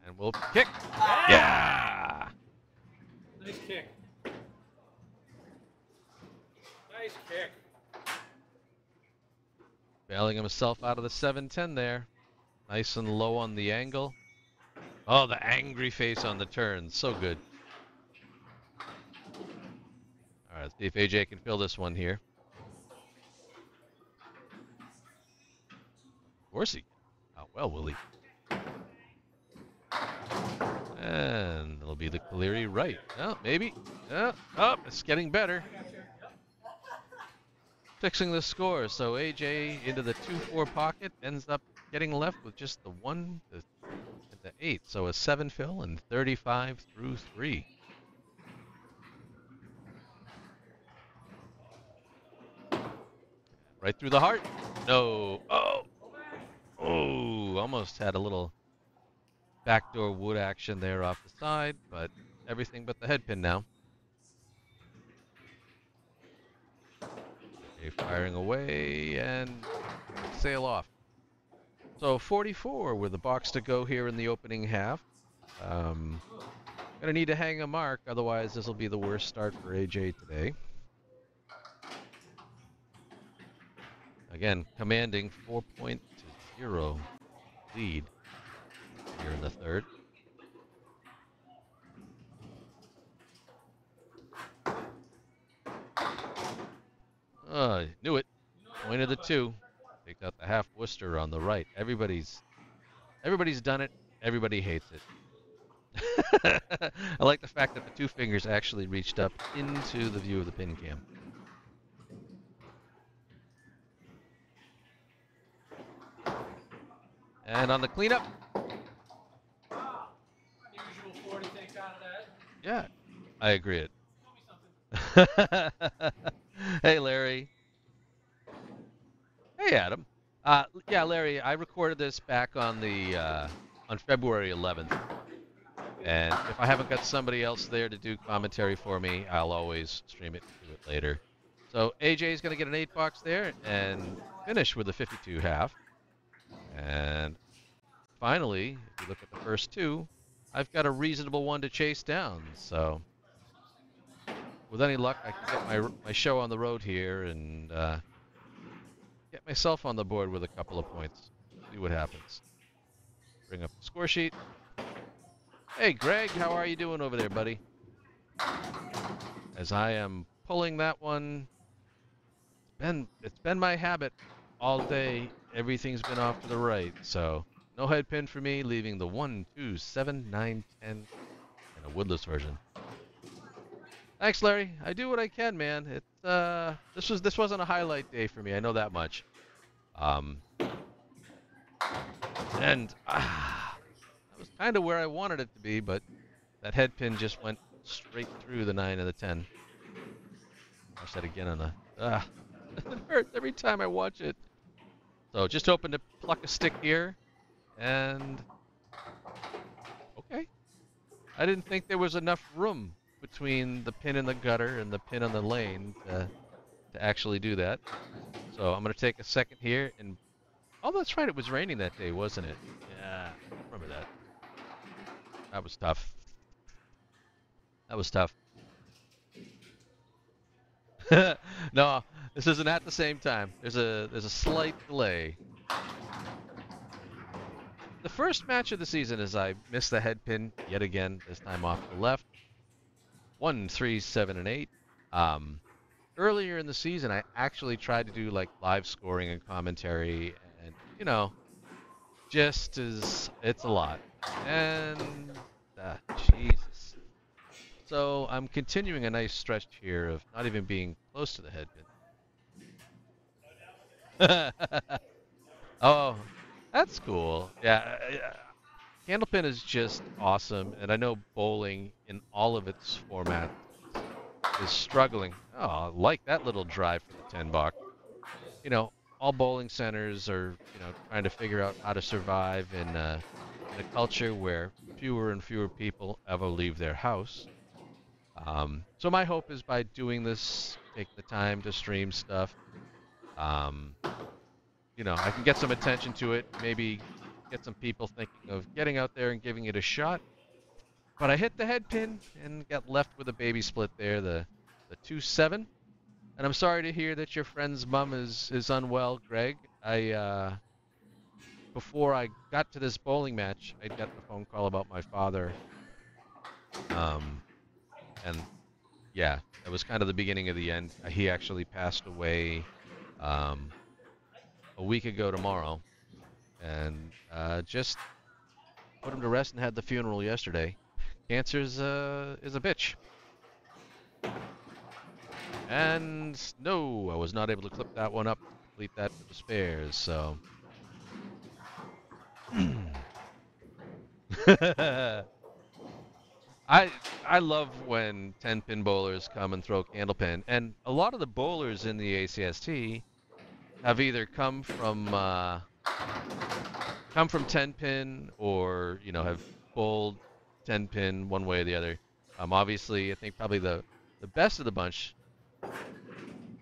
And we'll kick. Yeah! Nice kick. Nice kick. bailing himself out of the 7-10 there. Nice and low on the angle. Oh, the angry face on the turn. So good. All right, let's see if AJ can fill this one here. Of course he can. How well will he? And it'll be the Caleri right. Oh, maybe. Oh, it's getting better. Fixing the score. So AJ into the 2-4 pocket ends up getting left with just the 1 to the 8. So a 7 fill and 35 through 3. Right through the heart. No. Oh. Oh, almost had a little backdoor wood action there off the side, but everything but the head pin now. Okay, firing away and sail off. So 44 with the box to go here in the opening half. Gonna need to hang a mark, otherwise this will be the worst start for AJ today. Again, commanding 4.0 lead here in the third. Knew it. Point of the 2. Take out the half Worcester on the right. Everybody's done it. Everybody hates it. I like the fact that the 2 fingers actually reached up into the view of the pin cam. And on the cleanup. Unusual 40 take out of that. Yeah, I agree. Hey, Larry. Hey, Adam. Yeah, Larry, I recorded this back on the on February 11th. And if I haven't got somebody else there to do commentary for me, I'll always stream it and do it later. So AJ's going to get an 8 there and finish with a 52 half. And finally, if you look at the first 2, I've got a reasonable one to chase down. So with any luck, I can get my show on the road here and get myself on the board with a couple of points. See what happens. Bring up the score sheet. Hey, Greg, how are you doing over there, buddy? As I am pulling that one, it's been my habit all day. Everything's been off to the right, so no head pin for me, leaving the 1, 2, 7, 9, 10, and a woodless version. Thanks, Larry. I do what I can, man. This wasn't a highlight day for me. I know that much. That was kind of where I wanted it to be, but that head pin just went straight through the 9 and the 10. Watch that again on the... it hurts every time I watch it. So just hoping to pluck a stick here, and... Okay. I didn't think there was enough room between the pin in the gutter and the pin on the lane to actually do that. So I'm going to take a second here and... Oh, that's right. It was raining that day, wasn't it? Yeah, I remember that. That was tough. That was tough. No, this isn't at the same time. There's a slight delay. The first match of the season is I missed the head pin yet again, this time off the left. 1, 3, 7, and 8. Earlier in the season, I actually tried to do like live scoring and commentary, and you know, just as it's a lot. And Jesus. So I'm continuing a nice stretch here of not even being close to the head pin. Oh, that's cool. Yeah, Candlepin is just awesome, and I know bowling in all of its formats is struggling. Oh, I like that little drive for the 10 buck. You know, all bowling centers are, trying to figure out how to survive in a culture where fewer and fewer people ever leave their house. So my hope is by doing this, taking the time to stream stuff, I can get some attention to it, maybe get some people thinking of getting out there and giving it a shot. But I hit the head pin and got left with a baby split there, the 2-7. And I'm sorry to hear that your friend's mom is unwell, Greg. Before I got to this bowling match, I'd got the phone call about my father. And yeah, it was kind of the beginning of the end. He actually passed away um, a week ago tomorrow, and just put him to rest and had the funeral yesterday. Cancer's is a bitch. And no, I was not able to clip that one up to complete that for the spares, so. I love when 10-pin bowlers come and throw Candlepin, and a lot of the bowlers in the ACST have either come from 10-pin or have bowled 10-pin one way or the other. Obviously, I think probably the best of the bunch.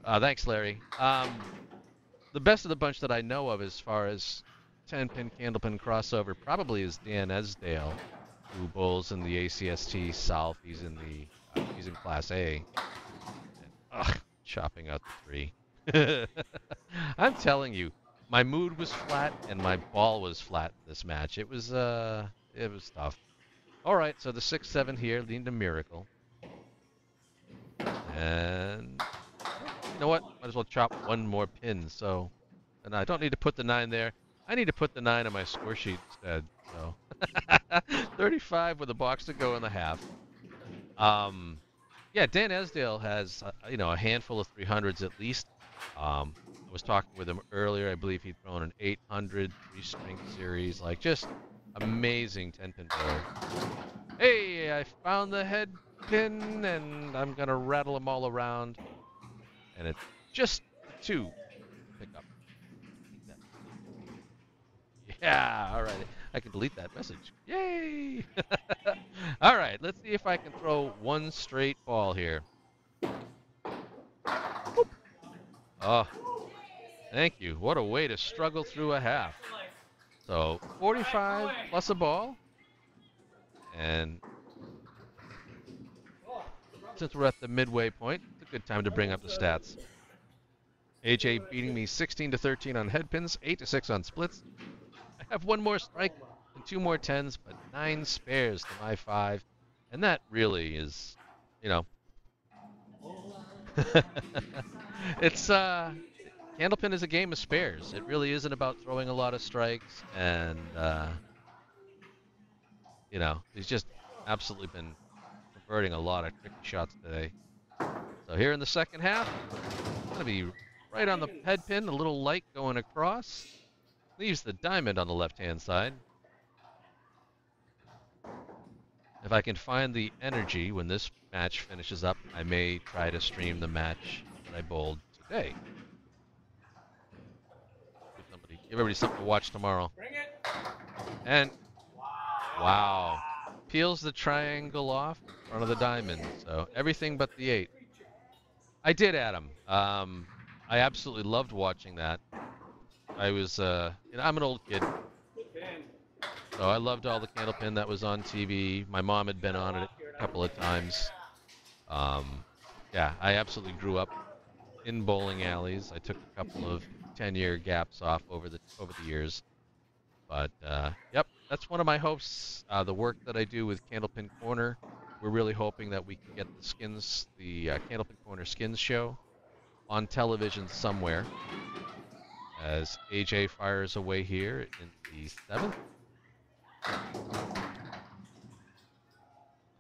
Thanks, Larry. The best of the bunch that I know of as far as 10-pin Candlepin crossover probably is Dan Esdale, who bowls in the ACST South. He's in Class A. And, chopping out the 3. I'm telling you, my mood was flat and my ball was flat in this match. It was tough. All right, so the 6-7 here leading to Miracle. And you know what? Might as well chop one more pin. So, and I don't need to put the 9 there. I need to put the 9 on my score sheet instead. So, 35 with a box to go in the half. Yeah, Dan Esdale has a handful of 300s at least. I was talking with him earlier. I believe he'd thrown an 800 3-string series, like just amazing 10-pin bowler. Hey, I found the head pin, and I'm gonna rattle them all around, and it's just the 2 pick up. Yeah, all right. I can delete that message. Yay! All right, let's see if I can throw one straight ball here. Boop. Oh, thank you. What a way to struggle through a half. So 45 plus a ball. And since we're at the midway point, it's a good time to bring up the stats. AJ beating me 16-13 on headpins, 8-6 on splits. I have one more strike and 2 more 10s, but 9 spares to my 5. And that really is, it's Candlepin is a game of spares. It really isn't about throwing a lot of strikes, and he's just absolutely been converting a lot of tricky shots today. So here in the second half, going to be right on the head pin, a little light going across. Leaves the diamond on the left-hand side. If I can find the energy when this match finishes up, I may try to stream the match that I bowled today. Give everybody something to watch tomorrow. Bring it. And wow. Peels the triangle off in front of the diamond. So everything but the 8. I did, Adam. I absolutely loved watching that. I was, I'm an old kid. So I loved all the Candlepin that was on TV. My mom had been on it a couple of times. Yeah, I absolutely grew up in bowling alleys. I took a couple of 10-year gaps off over the years. But, yep, that's one of my hopes. The work that I do with Candlepin Corner, we're really hoping that we can get the Candlepin Corner Skins show on television somewhere. As AJ fires away here in the 7th.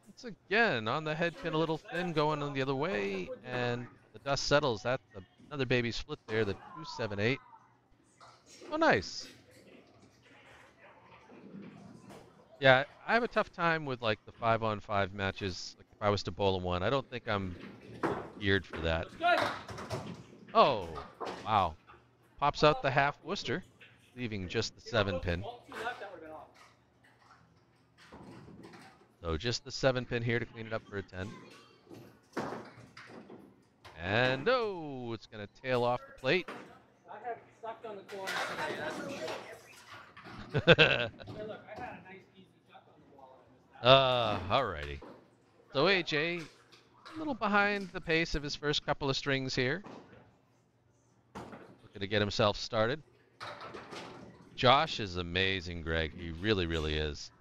Once again, on the head pin a little thin, going on the other way, and the dust settles. That's another baby split there, the 2-7-8. Oh, nice. Yeah, I have a tough time with like the 5-on-5 matches. Like if I was to bowl a 1, I don't think I'm geared for that. Oh, wow. Pops out the half Worcester, leaving just the 7-pin. So just the 7-pin here to clean it up for a 10. And no, it's going to tail off the plate. I have sucked on the corner today. Hey, look, I had a nice easy duck on the wall. Alrighty. So AJ, a little behind the pace of his first couple of strings here. Looking to get himself started. Josh is amazing, Greg. He really, really is.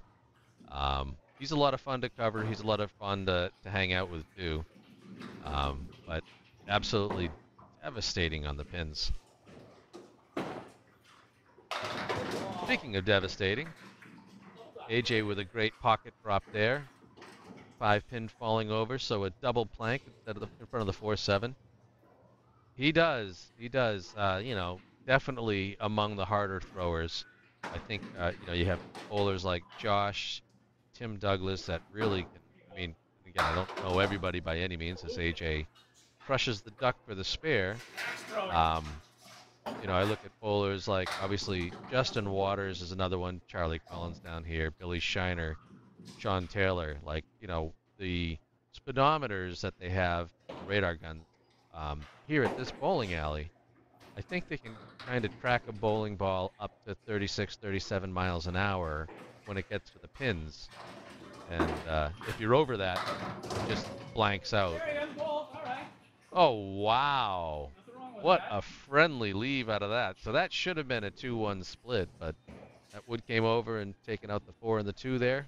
He's a lot of fun to cover. He's a lot of fun to hang out with too. But absolutely devastating on the pins. Speaking of devastating, AJ with a great pocket drop there. 5-pin falling over, so a double plank instead of in front of the 4-7. He does. He does. Definitely among the harder throwers. I think, you have bowlers like Josh, Tim Douglas that really can. I mean, again, I don't know everybody by any means, as AJ crushes the duck for the spare. I look at bowlers like, obviously, Justin Waters is another one, Charlie Collins down here, Billy Shiner, Sean Taylor. Like, the speedometers that they have, the radar guns, here at this bowling alley, I think they can kind of track a bowling ball up to 36, 37 miles an hour when it gets to the pins. And if you're over that, it just blanks out. Oh, wow. What a friendly leave out of that. So that should have been a 2-1 split, but that wood came over and taken out the 4 and the 2 there.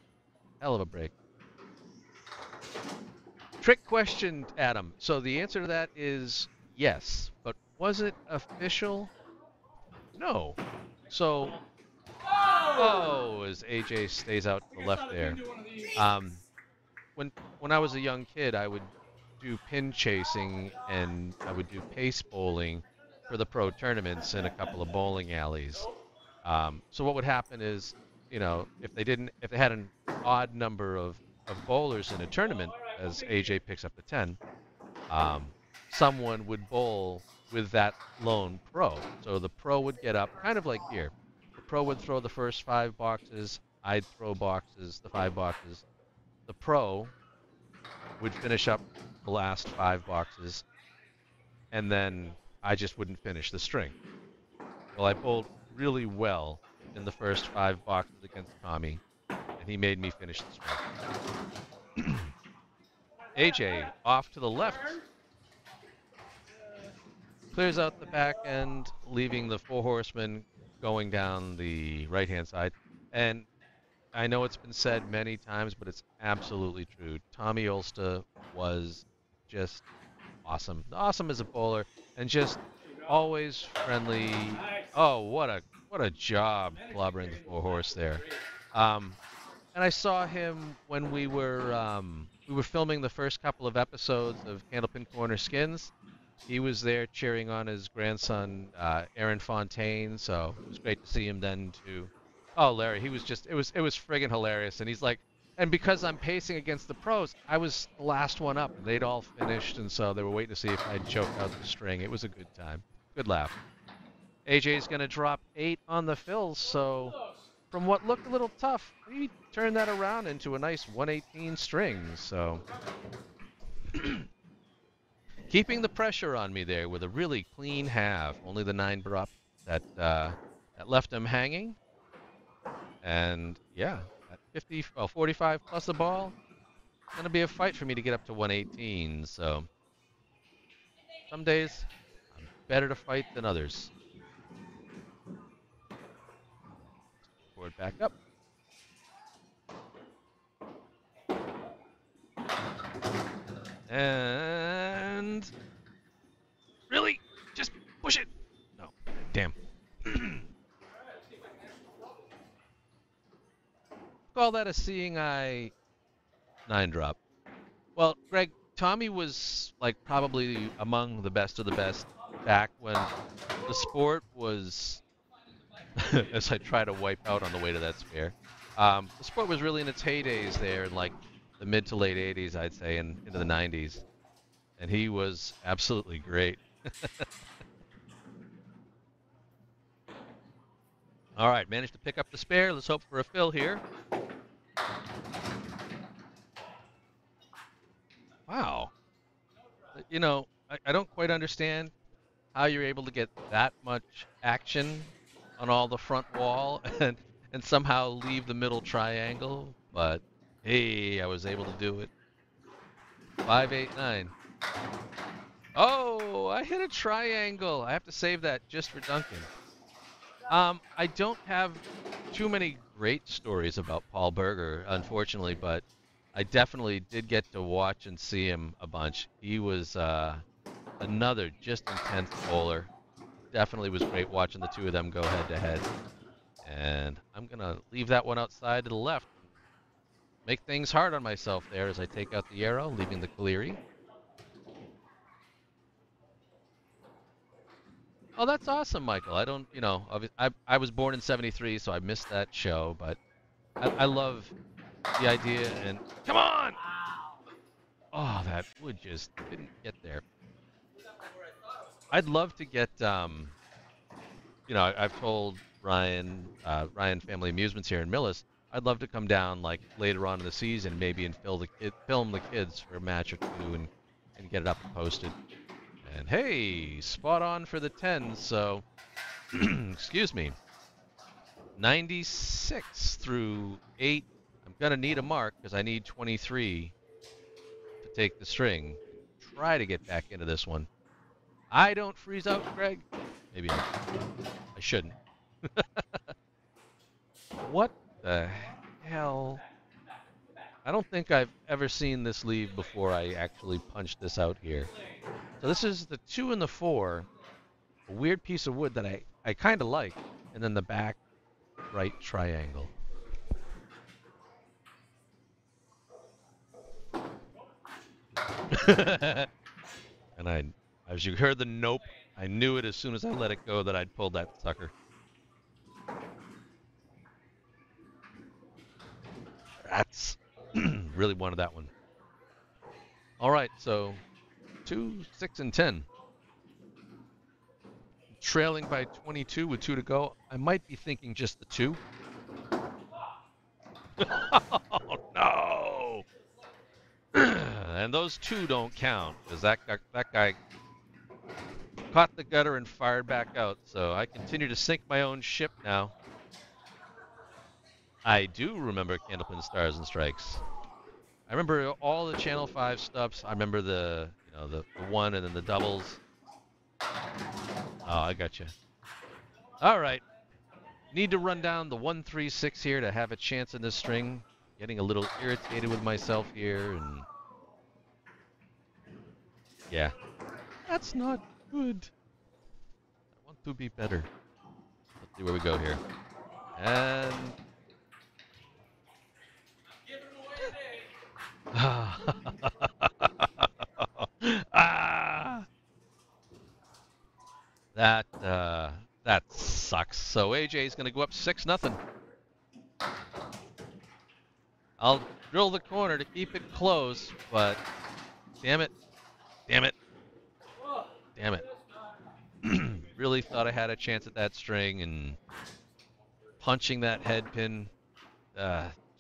Hell of a break. Trick question, Adam. So the answer to that is yes, but was it official? No. So, as AJ stays out to the left there. When I was a young kid, I would do pin chasing and I would do pace bowling for the pro tournaments in a couple of bowling alleys. So what would happen is, if they had an odd number of bowlers in a tournament, as AJ picks up the 10, someone would bowl with that lone pro. So the pro would get up, kind of like here. The pro would throw the first 5 boxes. I'd throw boxes, the 5 boxes. The pro would finish up the last 5 boxes, and then I just wouldn't finish the string. Well, I bowled really well in the first 5 boxes against Tommy, and he made me finish the string. AJ off to the left. Clears out the back end, leaving the 4 horsemen going down the right-hand side. And I know it's been said many times, but it's absolutely true. Tommy Ulster was just awesome. Awesome as a bowler, and just always friendly. Oh, what a job clobbering the 4 horse there. And I saw him when we were filming the first couple of episodes of Candlepin Corner Skins. He was there cheering on his grandson, Aaron Fontaine, so it was great to see him then too. Oh, Larry, it was friggin' hilarious, and he's like, and because I'm pacing against the pros, I was the last one up, and they'd all finished, and so they were waiting to see if I'd choke out the string. It was a good time. Good laugh. AJ's gonna drop 8 on the fills, so from what looked a little tough, we turned that around into a nice 118 string, so keeping the pressure on me there with a really clean half. Only the 9 drop that left him hanging. And yeah, at 45 plus the ball, it's going to be a fight for me to get up to 118. So some days I'm better to fight than others. Board back up. And really, just push it. No, damn. Call that a seeing eye 9 drop. Well, Greg, Tommy was like probably among the best of the best back when the sport was, as I try to wipe out on the way to that spare, the sport was really in its heydays there in like the mid to late 80s, I'd say, and into the 90s. And he was absolutely great. All right, managed to pick up the spare. Let's hope for a fill here. Wow. I don't quite understand how you're able to get that much action on all the front wall and somehow leave the middle triangle, but hey, I was able to do it. 5, 8, 9. Oh, I hit a triangle. I have to save that just for Duncan. I don't have too many great stories about Paul Berger, unfortunately, but I definitely did get to watch and see him a bunch. He was another just intense bowler. Definitely was great watching the two of them go head to head. And I'm going to leave that one outside to the left and make things hard on myself there as I take out the arrow, leaving the Caleri. Oh, that's awesome, Michael. I don't, I was born in '73, so I missed that show, but I love the idea and come on! Oh, that wood just didn't get there. I'd love to get, I've told Ryan Family Amusements here in Millis, I'd love to come down like later on in the season, maybe and film the kids for a match or two and get it up and posted. And hey, spot on for the 10s, so excuse me. 96 through 8. I'm going to need a mark because I need 23 to take the string. Try to get back into this one. I don't freeze out, Greg. Maybe I shouldn't. What the hell? I don't think I've ever seen this leave before I actually punched this out here. So this is the 2 and the 4. A weird piece of wood that I kind of like. And then the back right triangle. And as you heard the nope, I knew it as soon as I let it go that I'd pulled that sucker. That's really wanted that one. All right, so 2, 6, and 10. Trailing by 22 with 2 to go. I might be thinking just the 2. Oh, no! And those 2 don't count because that guy caught the gutter and fired back out. So I continue to sink my own ship now. I do remember Candlepin Stars and Strikes. I remember all the Channel 5 stuffs. I remember the 1 and then the doubles. Oh, I got you. All right. Need to run down the 1-3-6 here to have a chance in this string. Getting a little irritated with myself here, and yeah, that's not good. I want to be better. Let's see where we go here. And ah, that sucks. So AJ's going to go up 6-0. I'll drill the corner to keep it close, but damn it, damn it, damn it. Really thought I had a chance at that string, and punching that head pin,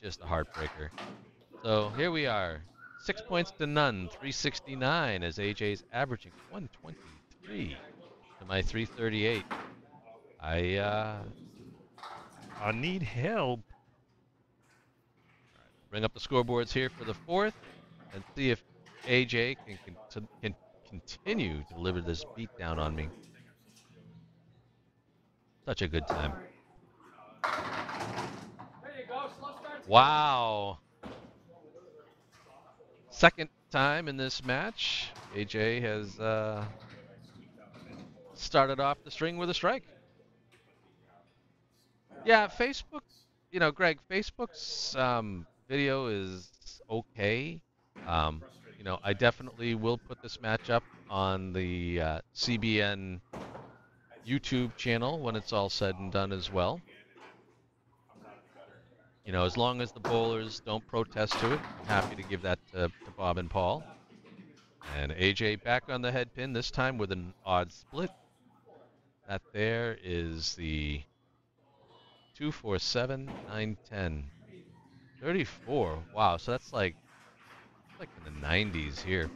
just a heartbreaker. So here we are, 6 points to none, 369 as AJ's averaging 123 to my 338. I need help. Bring up the scoreboards here for the 4th and see if AJ can continue to deliver this beatdown on me. Such a good time. Wow. Second time in this match, AJ has started off the string with a strike. Yeah, Facebook, Greg, Facebook's video is okay. I definitely will put this match up on the CBN YouTube channel when it's all said and done as well. As long as the bowlers don't protest to it, I'm happy to give that to Bob and Paul. And AJ back on the head pin, this time with an odd split. That there is the 2, 4, 7, 9, 10. 34. Wow, so that's like in the 90s here.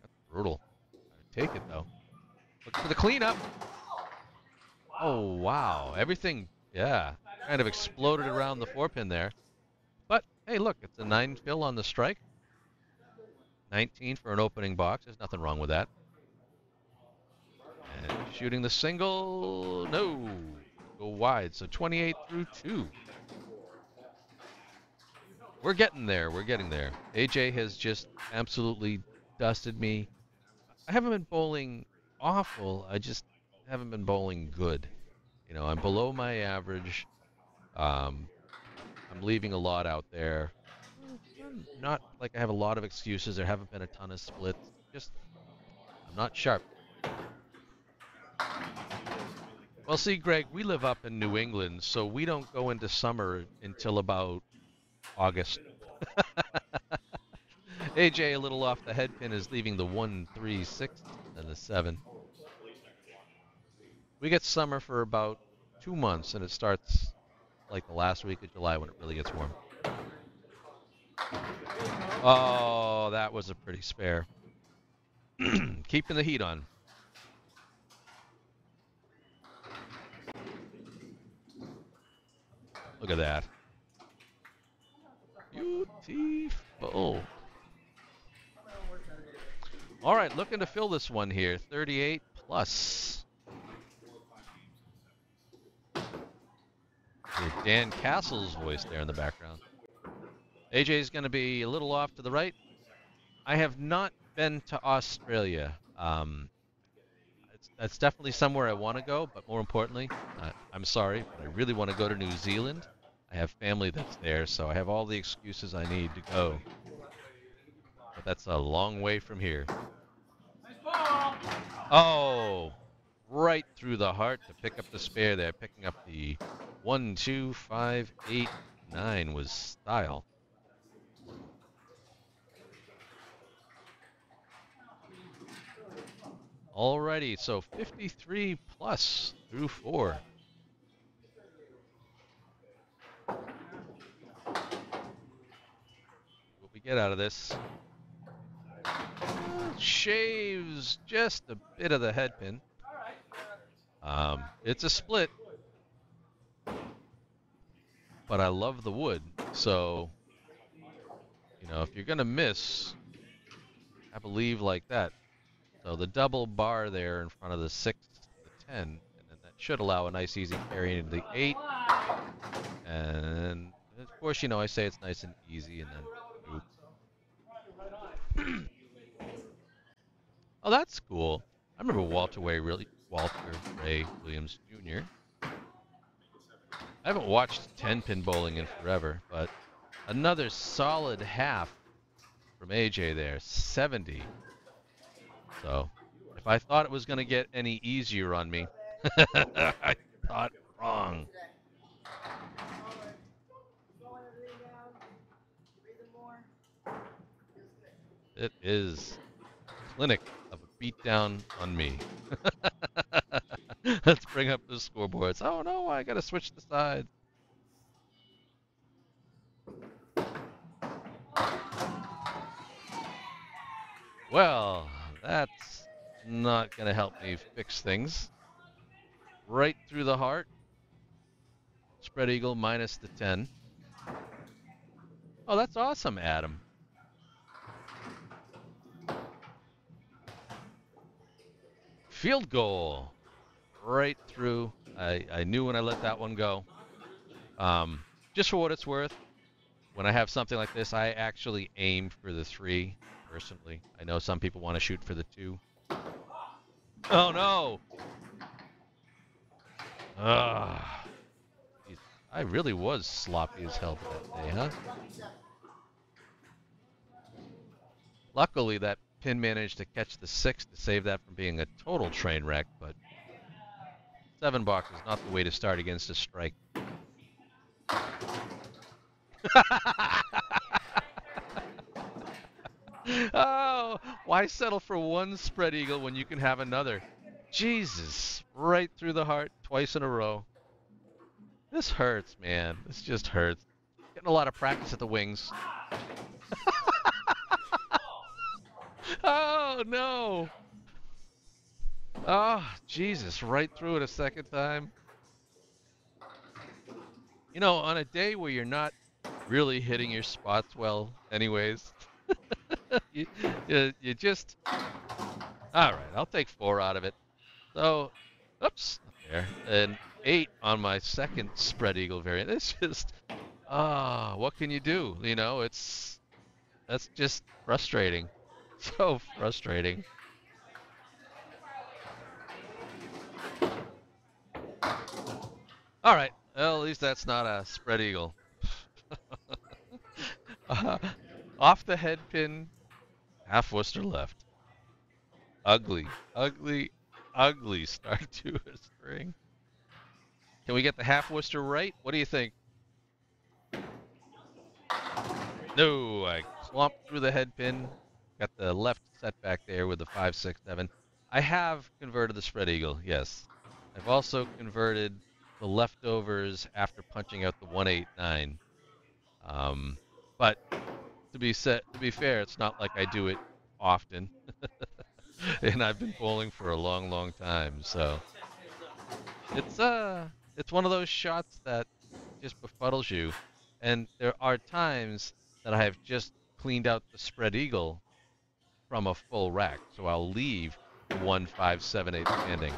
That's brutal. I take it though. Look for the cleanup. Oh wow, everything, yeah, kind of exploded around the 4-pin there. But hey, look, it's a 9 fill on the strike. 19 for an opening box. There's nothing wrong with that. And shooting the single, no. go wide. So 28 through 2. We're getting there. We're getting there. AJ has just absolutely dusted me. I haven't been bowling awful. I just haven't been bowling good. You know, I'm below my average. Um, I'm leaving a lot out there. Not like I have a lot of excuses. There haven't been a ton of splits. Just, I'm not sharp. Well, see, Greg, we live up in New England, so we don't go into summer until about August. AJ, a little off the head pin, is leaving the 1, 3, 6, and the 7. We get summer for about 2 months, and it starts like the last week of July when it really gets warm. Oh, that was a pretty spare. Keeping the heat on. Look at that. Beautiful. All right, looking to fill this one here. 38 plus. Dan Castle's voice there in the background. AJ's going to be a little off to the right. I have not been to Australia. That's definitely somewhere I want to go, but more importantly, I'm sorry, but I really want to go to New Zealand. I have family that's there, so I have all the excuses I need to go. But that's a long way from here. Oh, right through the heart to pick up the spare there, picking up the 1, 2, 5, 8, 9 was style. Alrighty, so 53 plus through 4. What we get out of this? Shaves just a bit of the head pin. It's a split, but I love the wood. So, you know, if you're gonna miss, I believe like that. So the double bar there in front of the 6, the 10, and then that should allow a nice easy carry into the 8. And of course, you know, I say it's nice and easy, and then oh, that's cool. I remember Walter Ray Williams Jr. I haven't watched 10-pin bowling in forever, but another solid half from AJ there, 70. So, if I thought it was going to get any easier on me, I thought wrong. It is a clinic of a beatdown on me. Let's bring up the scoreboards. Oh no, I got to switch the sides. Well, that's not going to help me fix things. Right through the heart. Spread eagle minus the 10. Oh, that's awesome, Adam. Field goal. Right through. I knew when I let that one go. Just for what it's worth, when I have something like this, I actually aim for the 3, personally. I know some people want to shoot for the 2. Oh, no. I really was sloppy as hell that day, huh? Luckily, that pin managed to catch the 6 to save that from being a total train wreck, but 7 box is not the way to start against a strike. Oh, why settle for one spread eagle when you can have another? Jesus, right through the heart, twice in a row. This hurts, man. This just hurts. Getting a lot of practice at the wings. Oh, no. Oh, Jesus, right through it a second time. You know, on a day where you're not really hitting your spots well anyways, you just... All right, I'll take 4 out of it. So, oops, not there. And 8 on my second spread eagle variant. It's just, what can you do? You know, that's just frustrating. So frustrating. All right. Well, at least that's not a spread eagle. uh, Off the head pin, half Worcester left. Ugly, ugly, ugly start to a string. Can we get the half Worcester right? What do you think? No, I clomped through the head pin. Got the left setback there with the 5-6-7. I have converted the spread eagle, yes. I've also converted the leftovers after punching out the 1-8-9. But to be fair, it's not like I do it often, and I've been bowling for a long, long time. So it's it's one of those shots that just befuddles you. And there are times that I have just cleaned out the spread eagle from a full rack, so I'll leave the 1-5-7-8 standing.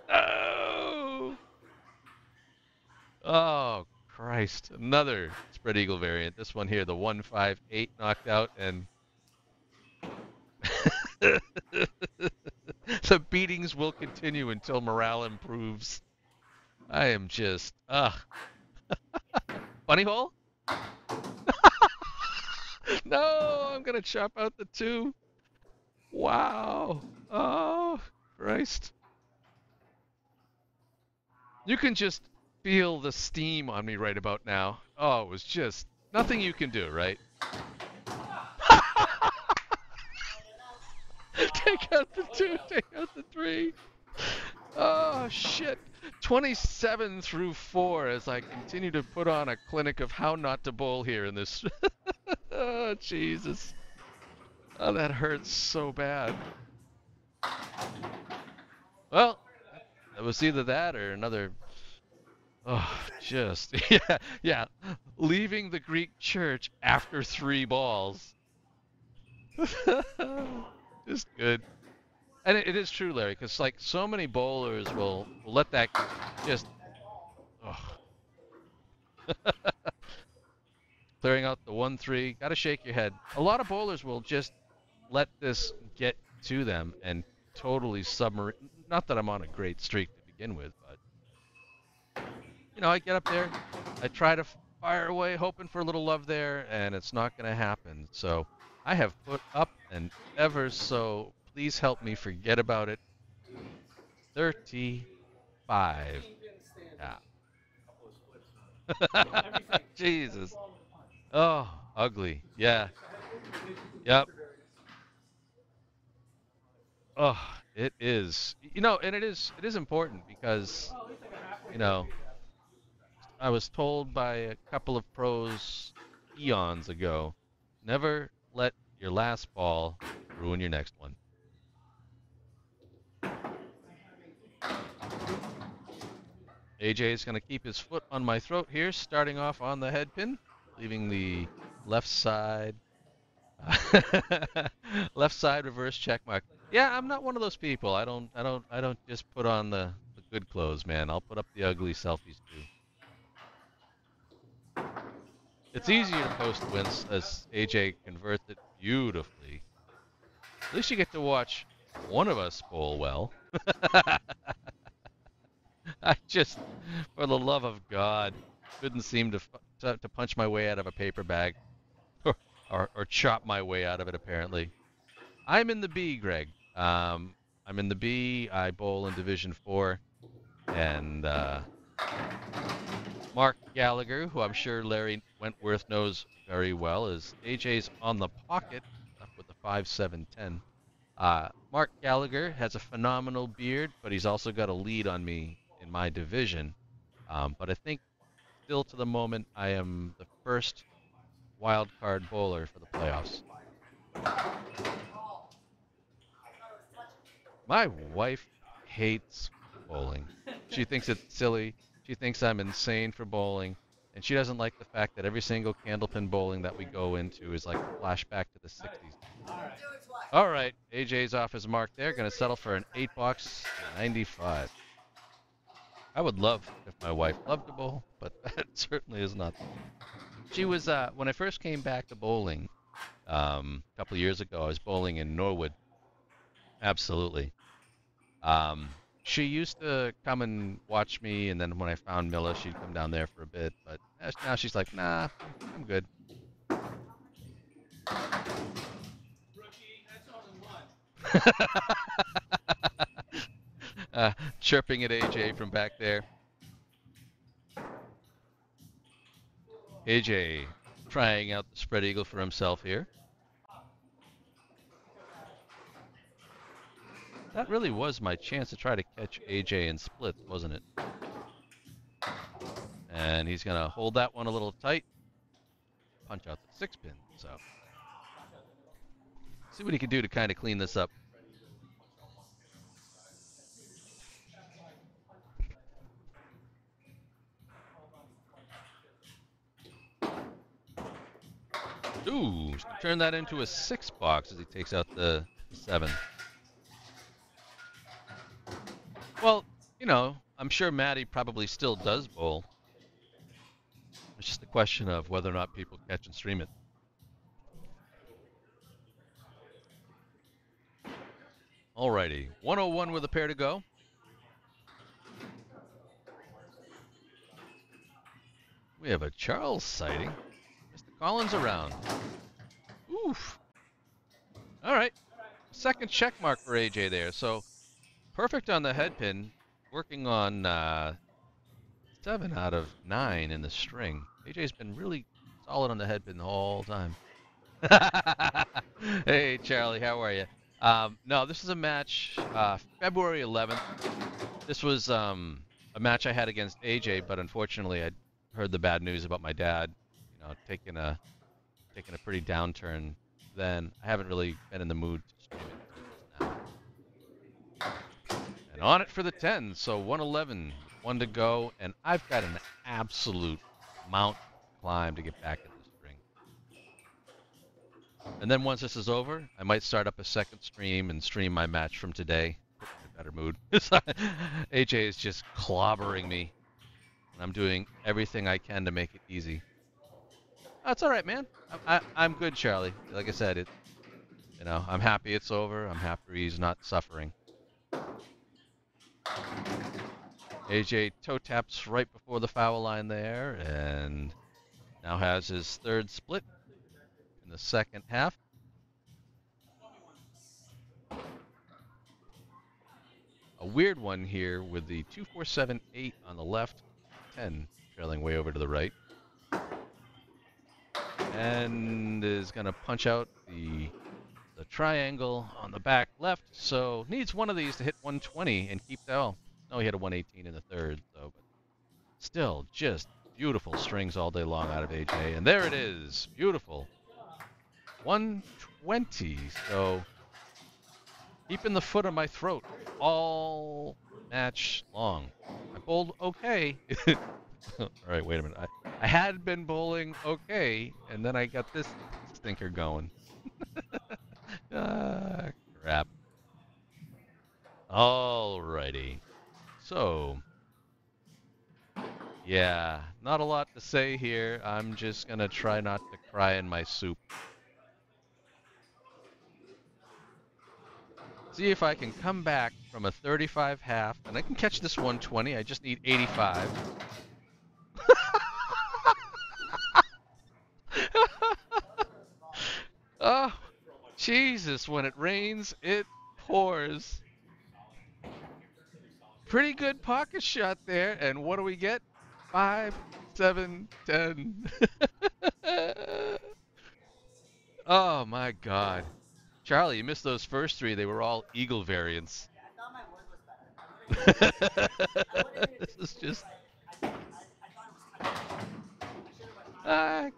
Oh! Oh, Christ. Another spread eagle variant. This one here, the 1-5-8 knocked out, and the beatings will continue until morale improves. I am just, bunny hole? No, I'm gonna chop out the 2. Wow. Oh, Christ. You can just feel the steam on me right about now. Oh, it was just nothing you can do, right? Take out the 2, take out the 3. Oh, shit. 27 through 4 as I continue to put on a clinic of how not to bowl here in this. Oh, Jesus. Oh, that hurts so bad. Well, it was either that or another. Oh, just. Yeah, yeah. Leaving the Greek church after 3 balls. Just good. And it is true, Larry, because like so many bowlers will let that just. Oh. Clearing out the 1-3. Got to shake your head. A lot of bowlers will just let this get to them and totally submarine. Not that I'm on a great streak to begin with, but you know, I get up there, I try to fire away, hoping for a little love there, and it's not going to happen. So I have put up an ever so. Please help me forget about it. 35. Yeah. Jesus. Oh, ugly. Yeah. Yep. Oh, it is. You know, and it is important because, you know, I was told by a couple of pros eons ago, never let your last ball ruin your next one. AJ is going to keep his foot on my throat here, starting off on the head pin, leaving the left side left side reverse check mark. Yeah, I'm not one of those people. I don't just put on the good clothes, man. I'll put up the ugly selfies too. It's easier to post wins as AJ converts it beautifully. At least you get to watch one of us bowl well. I just, for the love of God, couldn't seem to punch my way out of a paper bag or, or chop my way out of it, apparently. I'm in the B, Greg. I'm in the B. I bowl in Division 4. And Mark Gallagher, who I'm sure Larry Wentworth knows very well, is AJ's on the pocket up with the 5-7-10. Mark Gallagher has a phenomenal beard, but he's also got a lead on me in my division. But I think still to the moment, I am the first wild card bowler for the playoffs. My wife hates bowling. She thinks it's silly. She thinks I'm insane for bowling. And she doesn't like the fact that every single Candlepin bowling that we go into is like a flashback to the 60s. All right, AJ's off his mark there. Going to settle for an 8-box 95. I would love if my wife loved to bowl, but that certainly is not the case. She was, when I first came back to bowling a couple of years ago, I was bowling in Norwood. Absolutely. She used to come and watch me, and then when I found Millis, she'd come down there for a bit. But now she's like, nah, I'm good. Rookie, that's only one. Chirping at AJ from back there. AJ trying out the spread eagle for himself here. That really was my chance to try to catch AJ in splits, wasn't it? And he's going to hold that one a little tight. Punch out the 6-pin. So, see what he can do to kind of clean this up. Ooh, turn that into a 6-box as he takes out the 7. Well, you know, I'm sure Matty probably still does bowl. It's just a question of whether or not people catch and stream it. Alrighty, 101 with a pair to go. We have a Charles sighting. Mr. Collins around. Oof. All right. Second check mark for AJ there. So perfect on the head pin. Working on 7 out of 9 in the string. AJ's been really solid on the head pin the whole time. Hey, Charlie, how are you? No, this is a match February 11th. This was a match I had against AJ, but unfortunately I heard the bad news about my dad, you know, taking a pretty downturn. Then I haven't really been in the mood to stream it until just now. And on it for the 10, so 111, 1 to go, and I've got an absolute mountain to climb to get back in the string. And then once this is over, I might start up a second stream and stream my match from today. Put me in a better mood. AJ is just clobbering me, and I'm doing everything I can to make it easy. That's all right, man. I'm good, Charlie. Like I said, you know, I'm happy it's over. I'm happy he's not suffering. AJ toe taps right before the foul line there, and now has his third split in the second half. A weird one here with the 2-4-7-8 on the left, 10 trailing way over to the right. And is going to punch out the triangle on the back left, so needs one of these to hit 120 and keep that. Oh, no, he hit a 118 in the third, so but still just beautiful strings all day long out of AJ. And there it is, beautiful. 120, so keeping the foot on my throat all match long. I bowled okay. All right, wait a minute. I had been bowling okay, and then I got this stinker going. Crap. Alrighty. So, yeah, not a lot to say here. I'm just going to try not to cry in my soup. See if I can come back from a 35 half, and I can catch this 120. I just need 85. Oh, Jesus, when it rains, it pours. Pretty good pocket shot there, and what do we get? 5, 7, 10. Oh, my God. Charlie, you missed those first 3. They were all eagle variants. This is just... I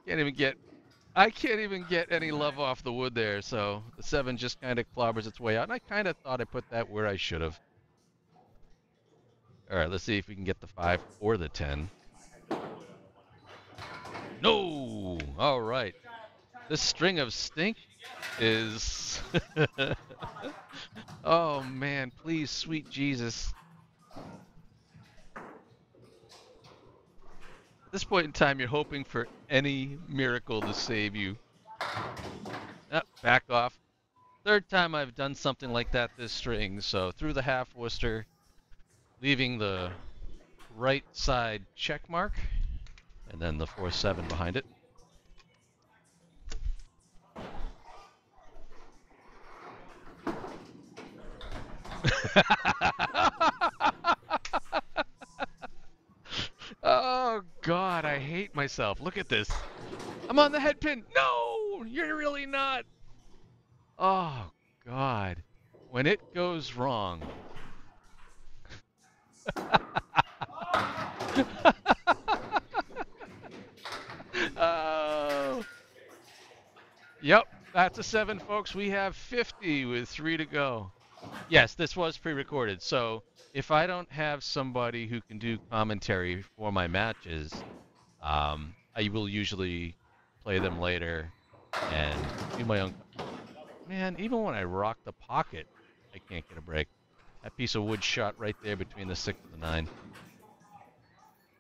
can't even get any love off the wood there, so the 7 just kind of clobbers its way out, and I kind of thought I put that where I should have. All right, let's see if we can get the 5 or the 10. All right. This string of stink is... Oh, man. Please, sweet Jesus. At this point in time, you're hoping for any miracle to save you. Back off. Third time I've done something like that this string, so through the half Worcester, leaving the right side check mark, and then the 4-7 behind it. Oh, God, I hate myself. Look at this. I'm on the head pin. No, you're really not. Oh, God. When it goes wrong. Oh. Yep, that's a 7, folks. We have 50 with 3 to go. Yes, this was pre-recorded, so if I don't have somebody who can do commentary for my matches, I will usually play them later and do my own. Man, even when I rock the pocket, I can't get a break. That piece of wood shot right there between the 6 and the 9.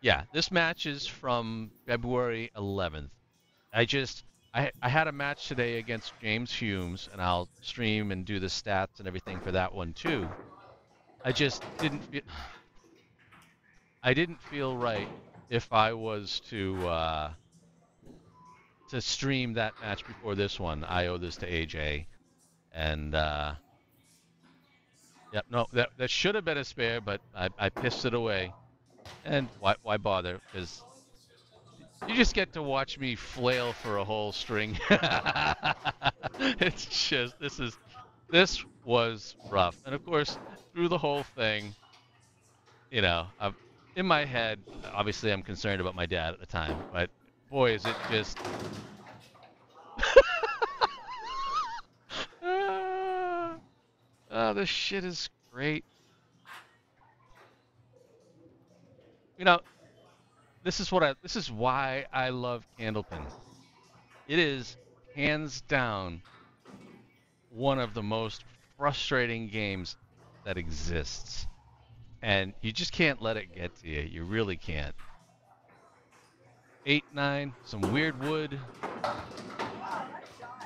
Yeah, this match is from February 11th. I had a match today against James Humes, and I'll stream and do the stats and everything for that one too. I just didn't feel right if I was to stream that match before this one. I owe this to AJ, and yep, no, that should have been a spare, but I pissed it away. And why bother? Because you just get to watch me flail for a whole string. It's just this was rough, and of course through the whole thing, you know, in my head, obviously I'm concerned about my dad at the time, but boy, is it just. Oh, this shit is great. You know, this is why I love Candlepin. It is hands down one of the most frustrating games that exists. And you just can't let it get to you. You really can't. 8-9, some weird wood.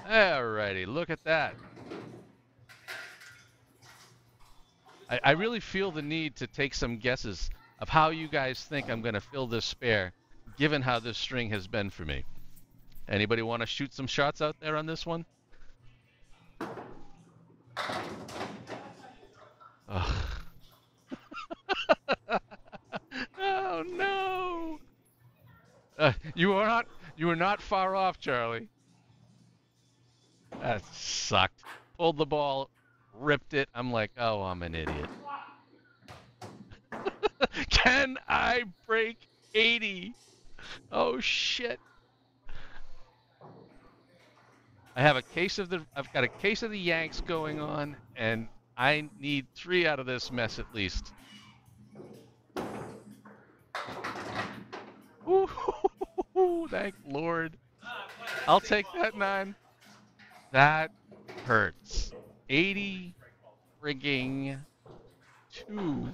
Alrighty, look at that. I really feel the need to take some guesses of how you guys think I'm going to fill this spare, given how this string has been for me. Anybody want to shoot some shots out there on this one? Ugh. Oh no! You were not far off, Charlie. That sucked. Pulled the ball, ripped it. I'm like, oh, I'm an idiot. Can I break 80? Oh shit! I've got a case of the Yanks going on, and I need 3 out of this mess at least. Ooh, thank Lord. I'll take that 9. That hurts. 80 frigging 2.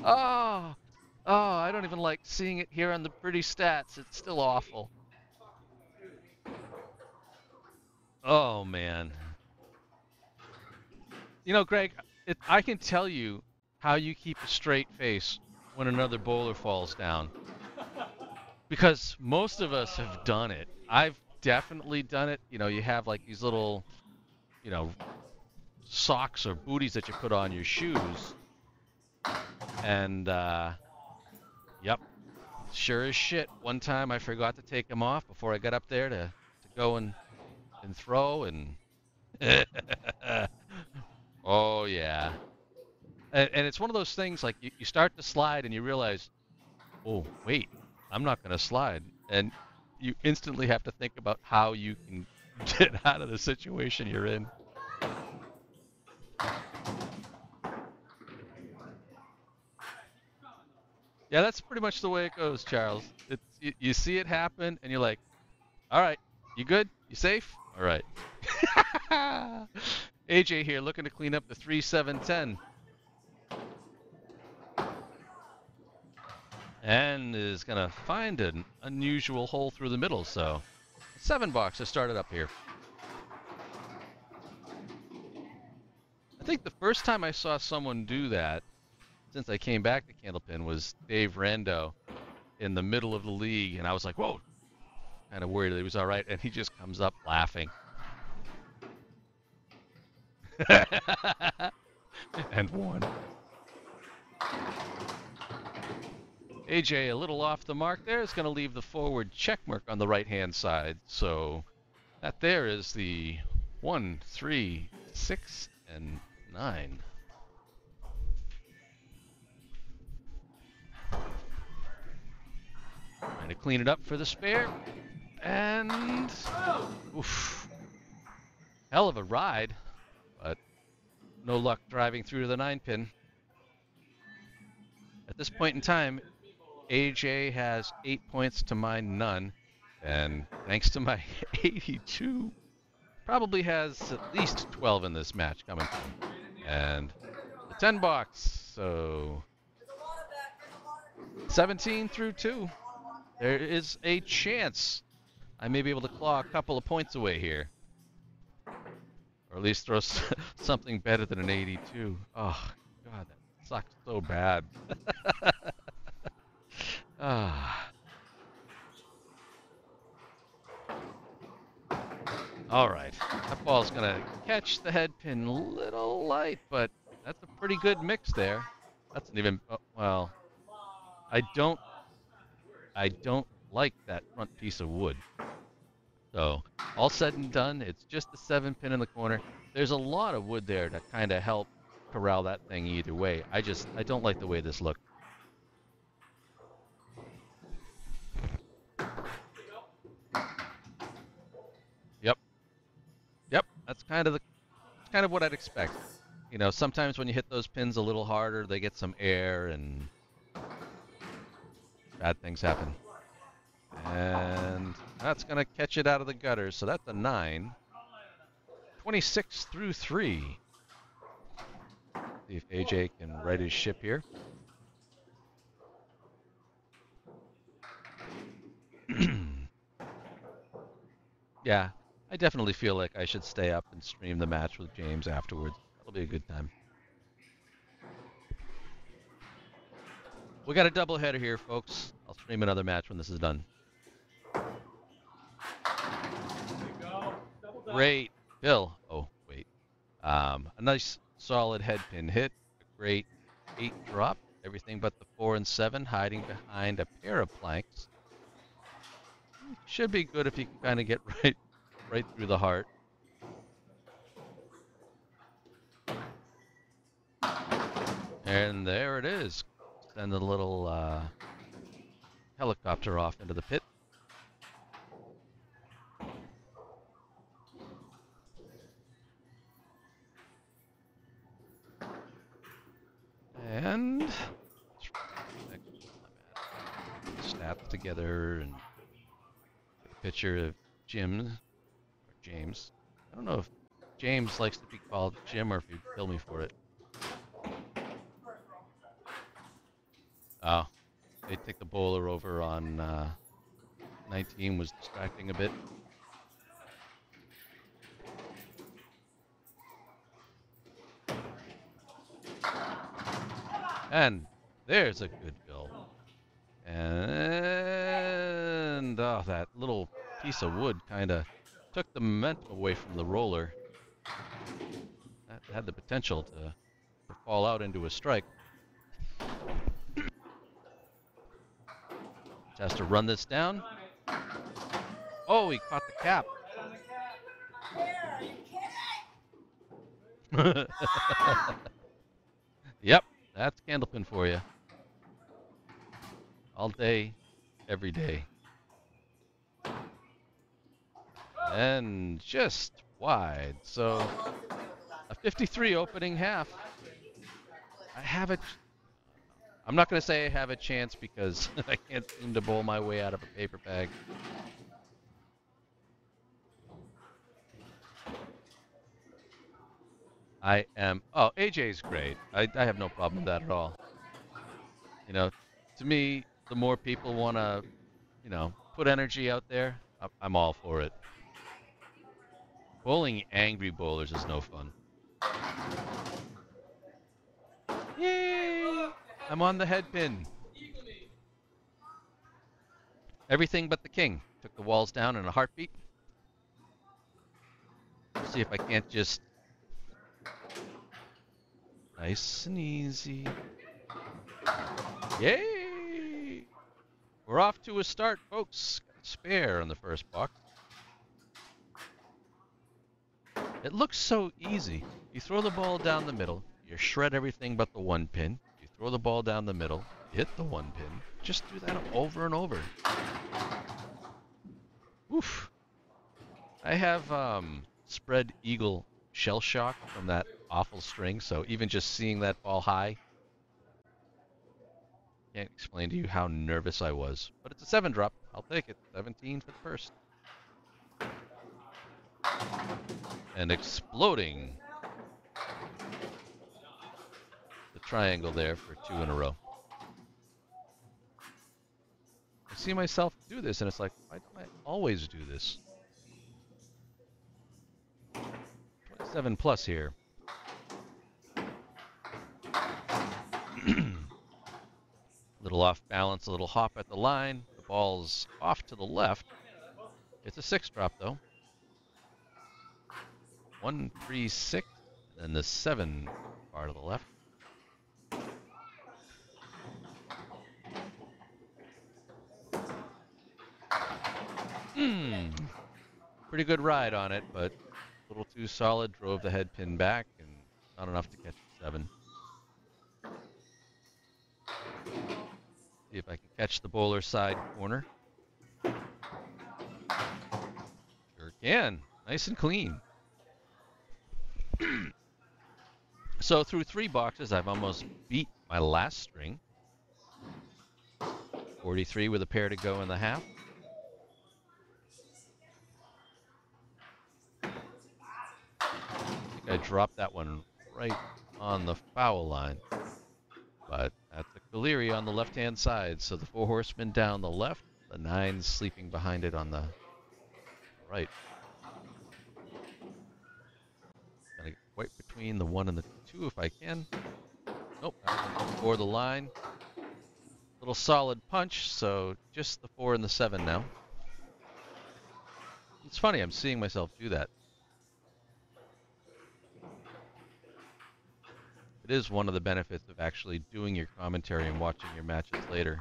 Oh, I don't even like seeing it here on the pretty stats. It's still awful. Oh, man. You know, Greg, I can tell you how you keep a straight face when another bowler falls down. Because most of us have done it. I've definitely done it. You know, you have like these little, you know, socks or booties that you put on your shoes. And, yep, sure as shit. One time I forgot to take them off before I got up there to go and throw, and oh yeah. And it's one of those things, like you start to slide and you realize, oh wait, I'm not going to slide, and you instantly have to think about how you can get out of the situation you're in. Yeah, that's pretty much the way it goes, Charles. It's you see it happen, and you're like, all right, you good? You safe? All right. AJ here looking to clean up the 3-7-10. And is going to find an unusual hole through the middle, so 7 box to start it up here. I think the first time I saw someone do that, since I came back to Candlepin, was Dave Rando in the middle of the league, and I was like, whoa, kind of worried that he was all right, and he just comes up laughing. And won. AJ a little off the mark there. Is going to leave the forward check mark on the right-hand side. So that there is the 1, 3, 6, and 9. Trying to clean it up for the spare. And oof, hell of a ride, but no luck driving through to the 9-pin. At this point in time, AJ has 8 points to mine none, and thanks to my 82, probably has at least 12 in this match coming to him. And the 10 box, so 17 through 2. There is a chance I may be able to claw a couple of points away here. Or at least throw something better than an 82. Oh, God, that sucks so bad. Ah. All right. That ball's going to catch the head pin a little light, but that's a pretty good mix there. That's an even, well, I don't like that front piece of wood. So, all said and done, it's just the 7-pin in the corner. There's a lot of wood there to kind of help corral that thing either way. I don't like the way this looked. Yep, that's kind of what I'd expect. You know, sometimes when you hit those pins a little harder, they get some air and bad things happen. And that's going to catch it out of the gutter, so that's a 9. 26 through 3. See if AJ can right his ship here. Yeah, I definitely feel like I should stay up and stream the match with James afterwards. That'll be a good time. We got a doubleheader here, folks. I'll stream another match when this is done. Great, Bill. Oh, wait. A nice solid head pin hit. A great 8 drop. Everything but the 4 and 7 hiding behind a pair of planks. Should be good if he can kind of get right through the heart. And there it is. Send a little helicopter off into the pit. And stats together and a picture of James. I don't know if James likes to be called Jim or if he'd kill me for it. Oh, they take the bowler over on 19 was distracting a bit. And there's a good bill. And oh, that little piece of wood kind of took the momentum away from the roller. That had the potential to fall out into a strike. Just has to run this down. Oh, he caught the cap. Yep, that's Candlepin for you. All day, every day. And just wide. So a 53 opening half. I'm not going to say I have a chance because I can't seem to bowl my way out of a paper bag. Oh, AJ's great. I have no problem with that at all. You know, to me, the more people want to, put energy out there, I'm all for it. Bowling angry bowlers is no fun. Yay! I'm on the head pin. Everything but the king. Took the walls down in a heartbeat. See if I can't just... Nice and easy. Yay! We're off to a start, folks. Got a spare on the first box. It looks so easy. You throw the ball down the middle. You shred everything but the one pin. You throw the ball down the middle. You hit the one pin. Just do that over and over. Oof. I have spread eagle shell shock from that awful string, so even just seeing that ball high, can't explain to you how nervous I was. But it's a 7-drop. I'll take it. 17 for the first. And exploding the triangle there for 2 in a row. I see myself do this, and it's like, why don't I always do this? 27 plus here. Little off balance, a little hop at the line. The ball's off to the left. It's a 6-drop though. 1, 3, 6, and then the 7 part of the left. Pretty good ride on it, but a little too solid. Drove the head pin back and not enough to catch the 7. See if I can catch the bowler side corner. Sure can. Nice and clean. So through 3 boxes, I've almost beat my last string. 43 with a pair to go in the half. I think I dropped that one right on the foul line. But that's a Kaleri on the left-hand side. So the 4 horsemen down the left, the 9 sleeping behind it on the right. Gonna get right between the 1 and the 2 if I can. Nope, for the line. Little solid punch, so just the 4 and the 7 now. It's funny, I'm seeing myself do that. It is one of the benefits of actually doing your commentary and watching your matches later.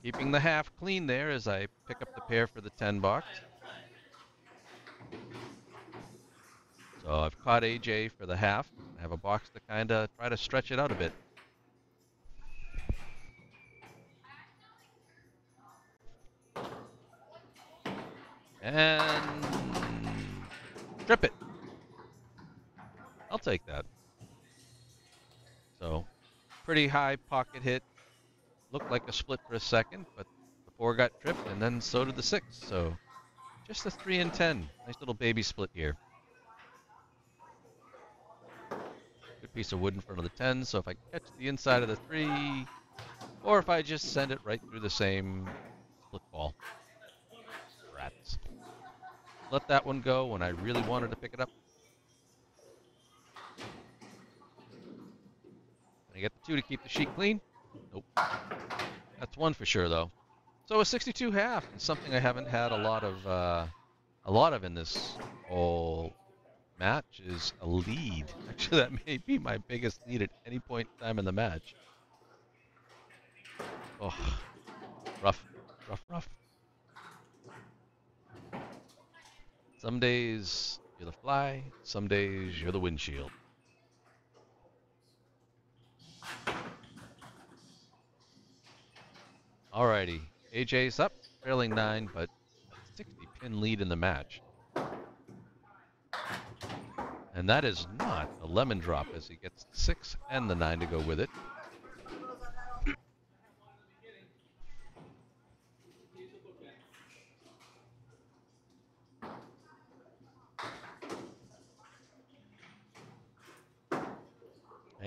Keeping the half clean there as I pick up the pair for the 10 box. So I've caught AJ for the half. I have a box to kind of try to stretch it out a bit. And trip it. I'll take that. So, pretty high pocket hit. Looked like a split for a second, but the 4 got tripped, and then so did the 6. So, just a 3 and 10. Nice little baby split here. Good piece of wood in front of the 10, so if I catch the inside of the 3, or if I just send it right through the same split ball. Rats. Let that one go when I really wanted to pick it up. Can I get the 2 to keep the sheet clean? Nope. That's 1 for sure, though. So a 62 half, and something I haven't had a lot of in this whole match is a lead. Actually, that may be my biggest lead at any point in time in the match. Oh, rough, rough, rough. Some days you're the fly, some days you're the windshield. Alrighty, AJ's up, trailing 9, but a 60-pin lead in the match. And that is not a lemon drop as he gets the 6 and the 9 to go with it.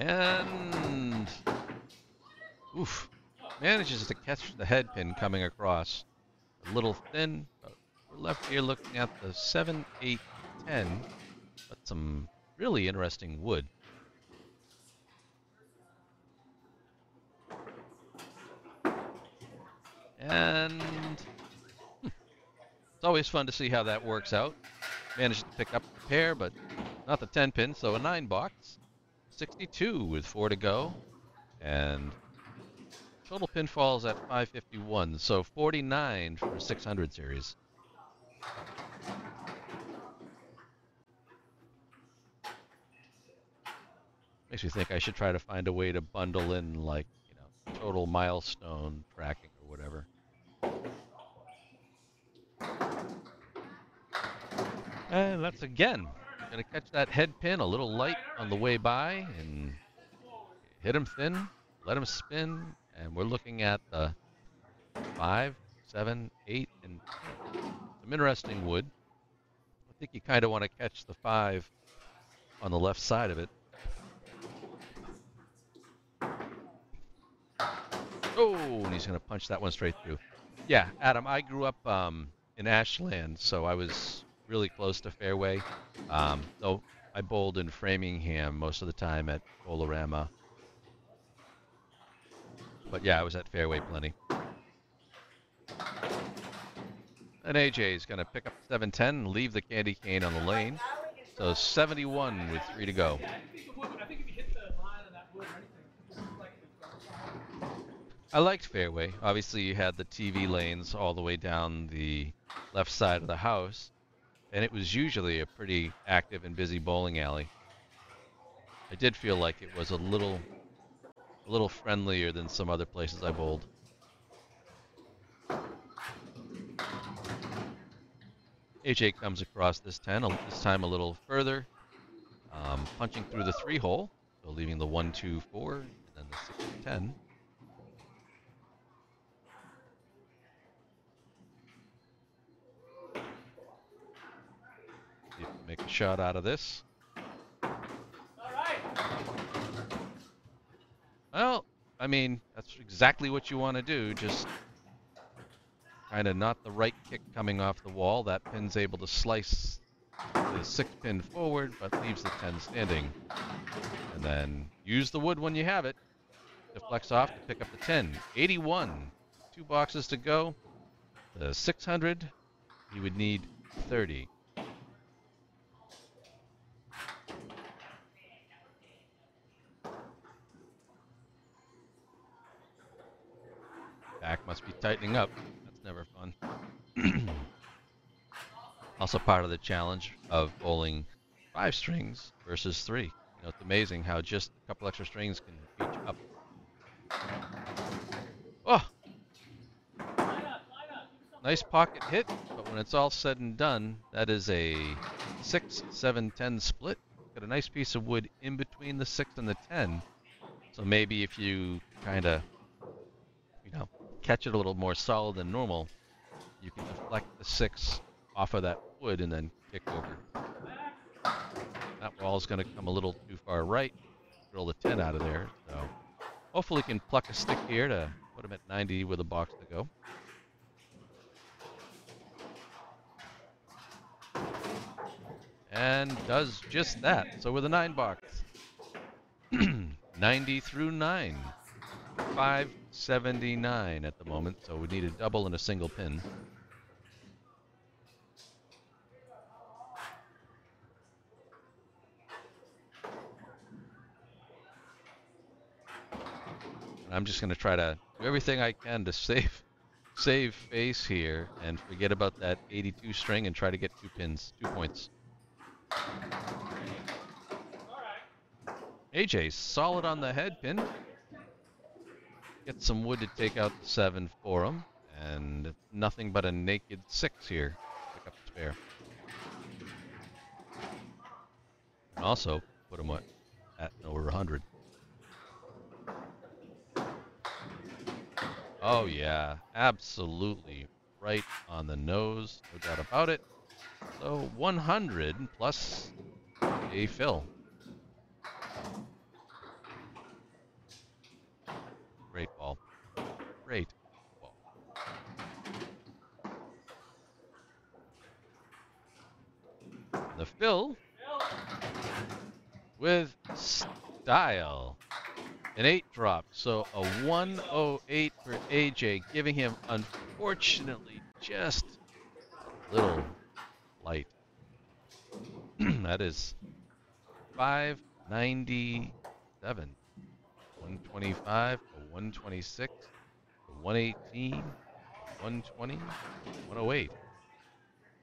And oof, manages to catch the head pin coming across. A little thin, but we're left here looking at the 7, 8, 10, but some really interesting wood. And it's always fun to see how that works out. Managed to pick up the pair, but not the 10 pin, so a 9 box. 62 with 4 to go. And total pinfalls at 551, so 49 for 600 series. Makes me think I should try to find a way to bundle in, like, you know, total milestone tracking or whatever. And that's again gonna catch that head pin a little light on the way by and hit him thin, let him spin, and we're looking at the 5, 7, 8, and 10. Some interesting wood. I think you kind of want to catch the 5 on the left side of it. Oh, and he's going to punch that one straight through. Yeah, Adam, I grew up in Ashland, so I was really close to fairway. Though I bowled in Framingham most of the time at Bolorama. But yeah, I was at fairway plenty. And AJ is going to pick up 7-10 and leave the candy cane on the lane. So 71 with 3 to go. I liked fairway. Obviously, you had the TV lanes all the way down the left side of the house, and it was usually a pretty active and busy bowling alley. I did feel like it was a little friendlier than some other places I bowled. AJ comes across this 10, this time a little further, punching through the 3 hole, so leaving the 1, 2, 4, and then the 6, 10. See if we can make a shot out of this. Well, I mean, that's exactly what you want to do, just kind of not the right kick coming off the wall. That pin's able to slice the 6 pin forward, but leaves the 10 standing. And then use the wood when you have it. Deflects off to pick up the 10. 81. 2 boxes to go. The 600, he would need 30. Back must be tightening up. That's never fun. Also part of the challenge of bowling 5 strings versus 3. You know, it's amazing how just a couple extra strings can beat you up. Oh! Nice pocket hit, but when it's all said and done, that is a 6, 7, 10 split. Got a nice piece of wood in between the 6 and the 10. So maybe if you kind of, you know, catch it a little more solid than normal, you can deflect the 6 off of that wood and then kick over. That ball's going to come a little too far right, drill the 10 out of there. So hopefully can pluck a stick here to put him at 90 with a box to go. And does just that. So with a 9 box, 90 through 9, 579 at the moment. So we need a double and a single pin. And I'm just going to try to do everything I can to save face here and forget about that 82 string and try to get 2 points. AJ solid on the head pin. Get some wood to take out the 7 for him, and nothing but a naked 6 here. Pick up the spare. And also put him at over 100. Oh yeah, absolutely right on the nose, no doubt about it. So 100 plus a fill. great. Whoa. The fill with style. An 8 drop, so a 108 for AJ, giving him, unfortunately, just a little light. That is 597. 125, a 126, a 118, a 120, 108.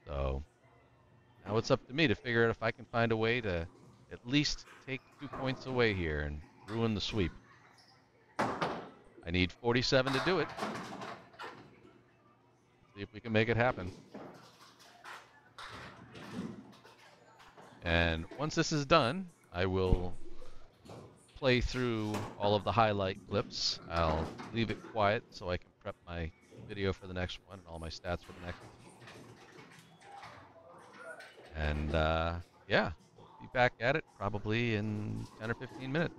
So now it's up to me to figure out if I can find a way to at least take 2 points away here and ruin the sweep. I need 47 to do it. See if we can make it happen. And once this is done, I will play through all of the highlight clips. I'll leave it quiet so I can prep my video for the next one and all my stats for the next one. And yeah, be back at it probably in 10 or 15 minutes.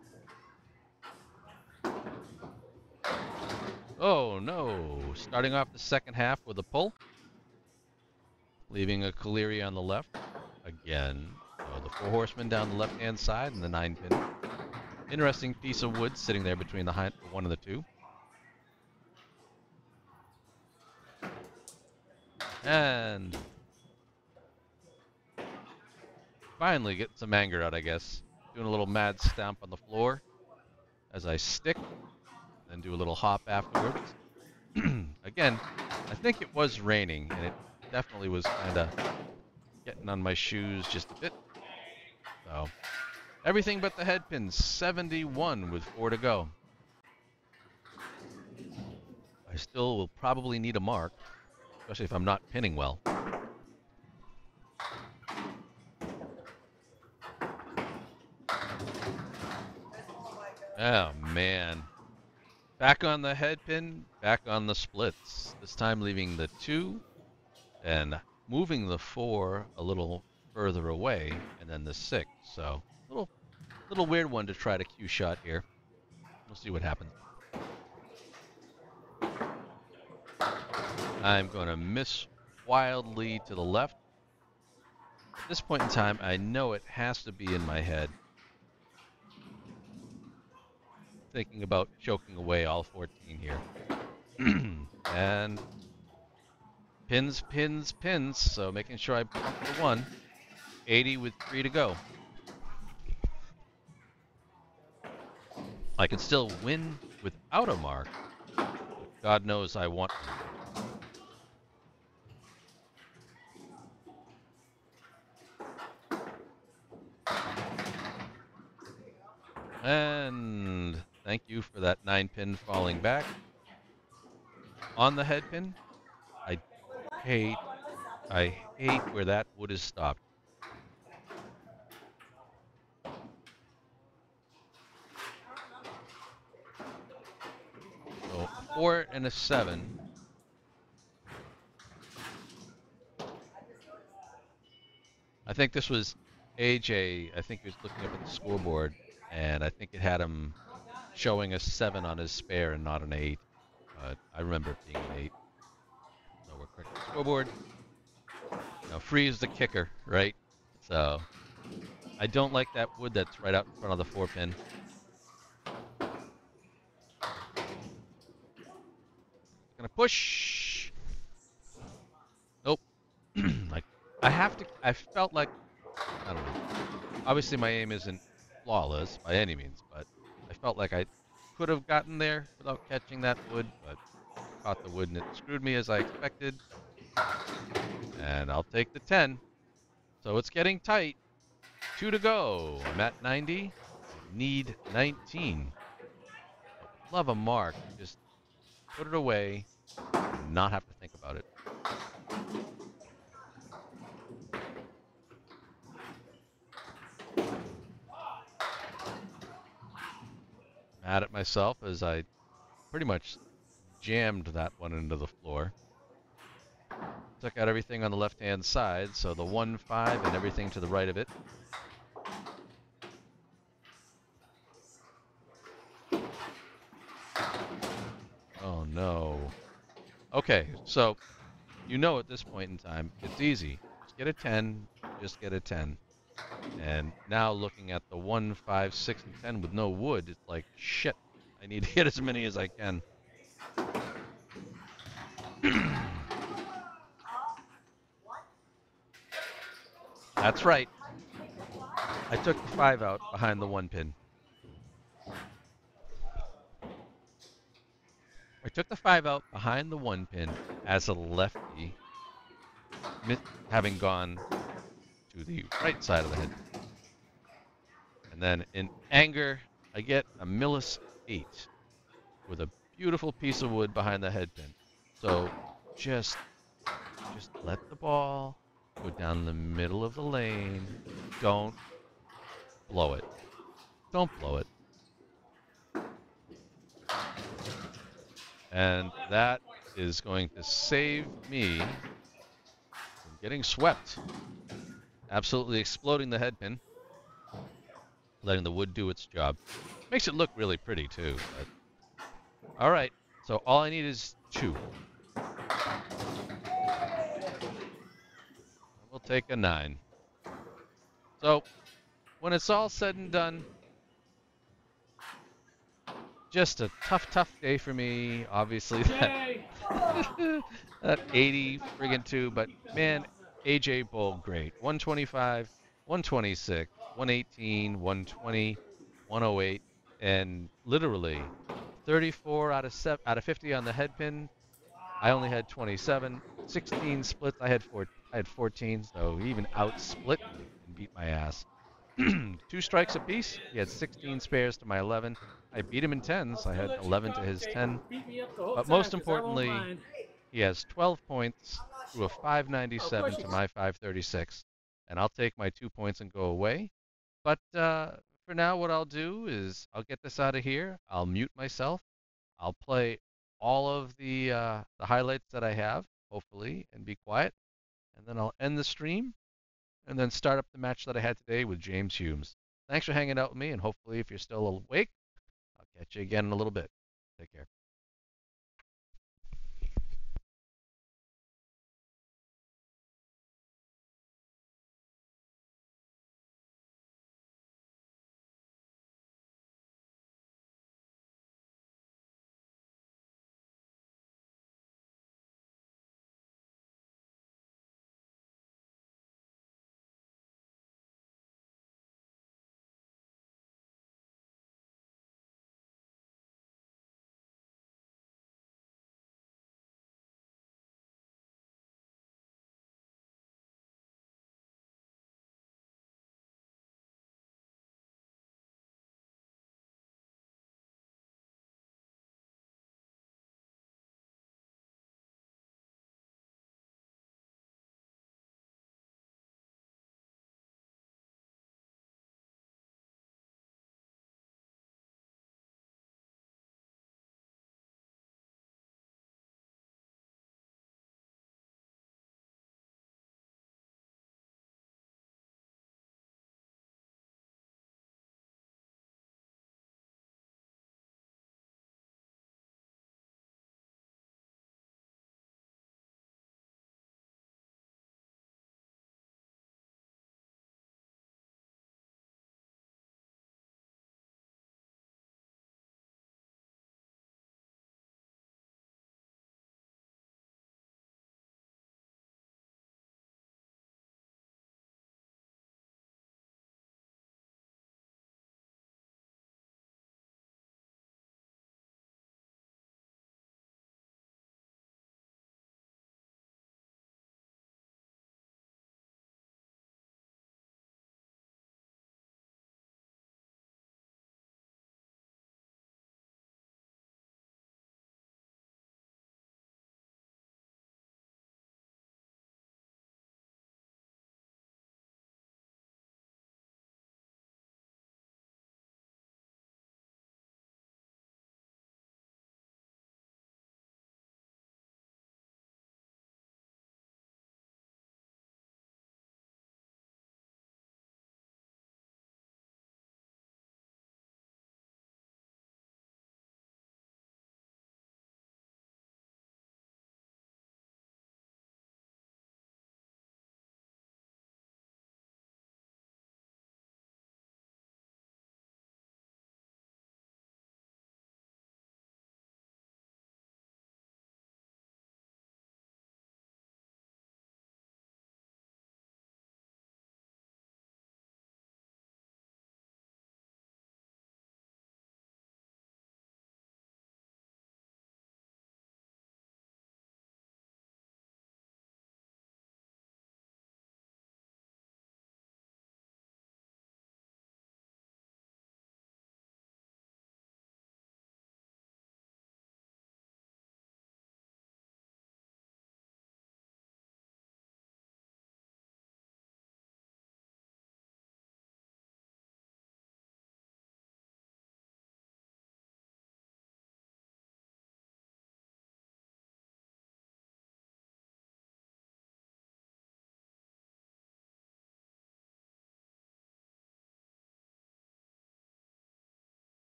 Oh no, starting off the second half with a pull, leaving a Caleri on the left again. So the 4 horsemen down the left-hand side and the 9-pin. Interesting piece of wood sitting there between the 1 and the 2. And finally getting some anger out, I guess. Doing a little mad stamp on the floor as I stick, then do a little hop afterwards. Again, I think it was raining, and it definitely was kind of getting on my shoes just a bit. So, everything but the head pins, 71 with 4 to go. I still will probably need a mark, especially if I'm not pinning well. Oh, man. Back on the head pin, back on the splits. This time leaving the 2 and moving the 4 a little further away, and then the 6. So, little weird one to try to cue shot here. We'll see what happens. I'm going to miss wildly to the left. At this point in time, I know it has to be in my head. Thinking about choking away all 14 here. And pins, pins, pins. So making sure I pump the 1. 80 with 3 to go. I can still win without a mark. God knows I want one. And thank you for that 9-pin falling back. On the head pin, I hate where that wood is stopped. So a 4 and a 7. I think this was AJ. I think he was looking up at the scoreboard, and I think it had him showing a 7 on his spare and not an 8. But I remember it being an 8. So we're correct the scoreboard. Now freeze the kicker, right? So I don't like that wood that's right out in front of the 4-pin. Gonna push. Nope. Like I felt like, I don't know. Obviously my aim isn't flawless by any means, but I felt like I could have gotten there without catching that wood, but caught the wood and it screwed me as I expected. And I'll take the 10. So it's getting tight. 2 to go. I'm at 90. I need 19. Love a mark. Just put it away and not have to think about it. Mad at myself as I pretty much jammed that one into the floor. Took out everything on the left-hand side, so the 1-5 and everything to the right of it. Oh no. Okay, so you know at this point in time, it's easy. Just get a 10, just get a 10. And now looking at the 1, 5, 6, and 10 with no wood, it's like, shit, I need to get as many as I can. That's right. I took the 5 out behind the 1 pin. I took the 5 out behind the 1 pin as a lefty, having gone to the right side of the head pin. And then in anger, I get a Millis 8 with a beautiful piece of wood behind the head pin. So just let the ball go down the middle of the lane. Don't blow it. Don't blow it. And that is going to save me from getting swept. Absolutely exploding the head pin. Letting the wood do its job. Makes it look really pretty too. But... All right, so all I need is 2. We'll take a 9. So when it's all said and done, just a tough day for me. Obviously that 80 friggin' 2, but man, AJ bowled great. 125, 126, 118, 120, 108, and literally 34 out of 50 on the head pin. I only had 27. 16 splits. I had 14, so he even outsplit me and beat my ass. 2 strikes apiece. He had 16 spares to my 11. I beat him in 10s. I had 11 to his 10. But most importantly, he has 12 points through a 597 to my 536. And I'll take my 2 points and go away. But for now, what I'll do is I'll get this out of here. I'll mute myself. I'll play all of the highlights that I have, hopefully, and be quiet. And then I'll end the stream and then start up the match that I had today with James Humes. Thanks for hanging out with me, and hopefully if you're still awake, I'll catch you again in a little bit. Take care.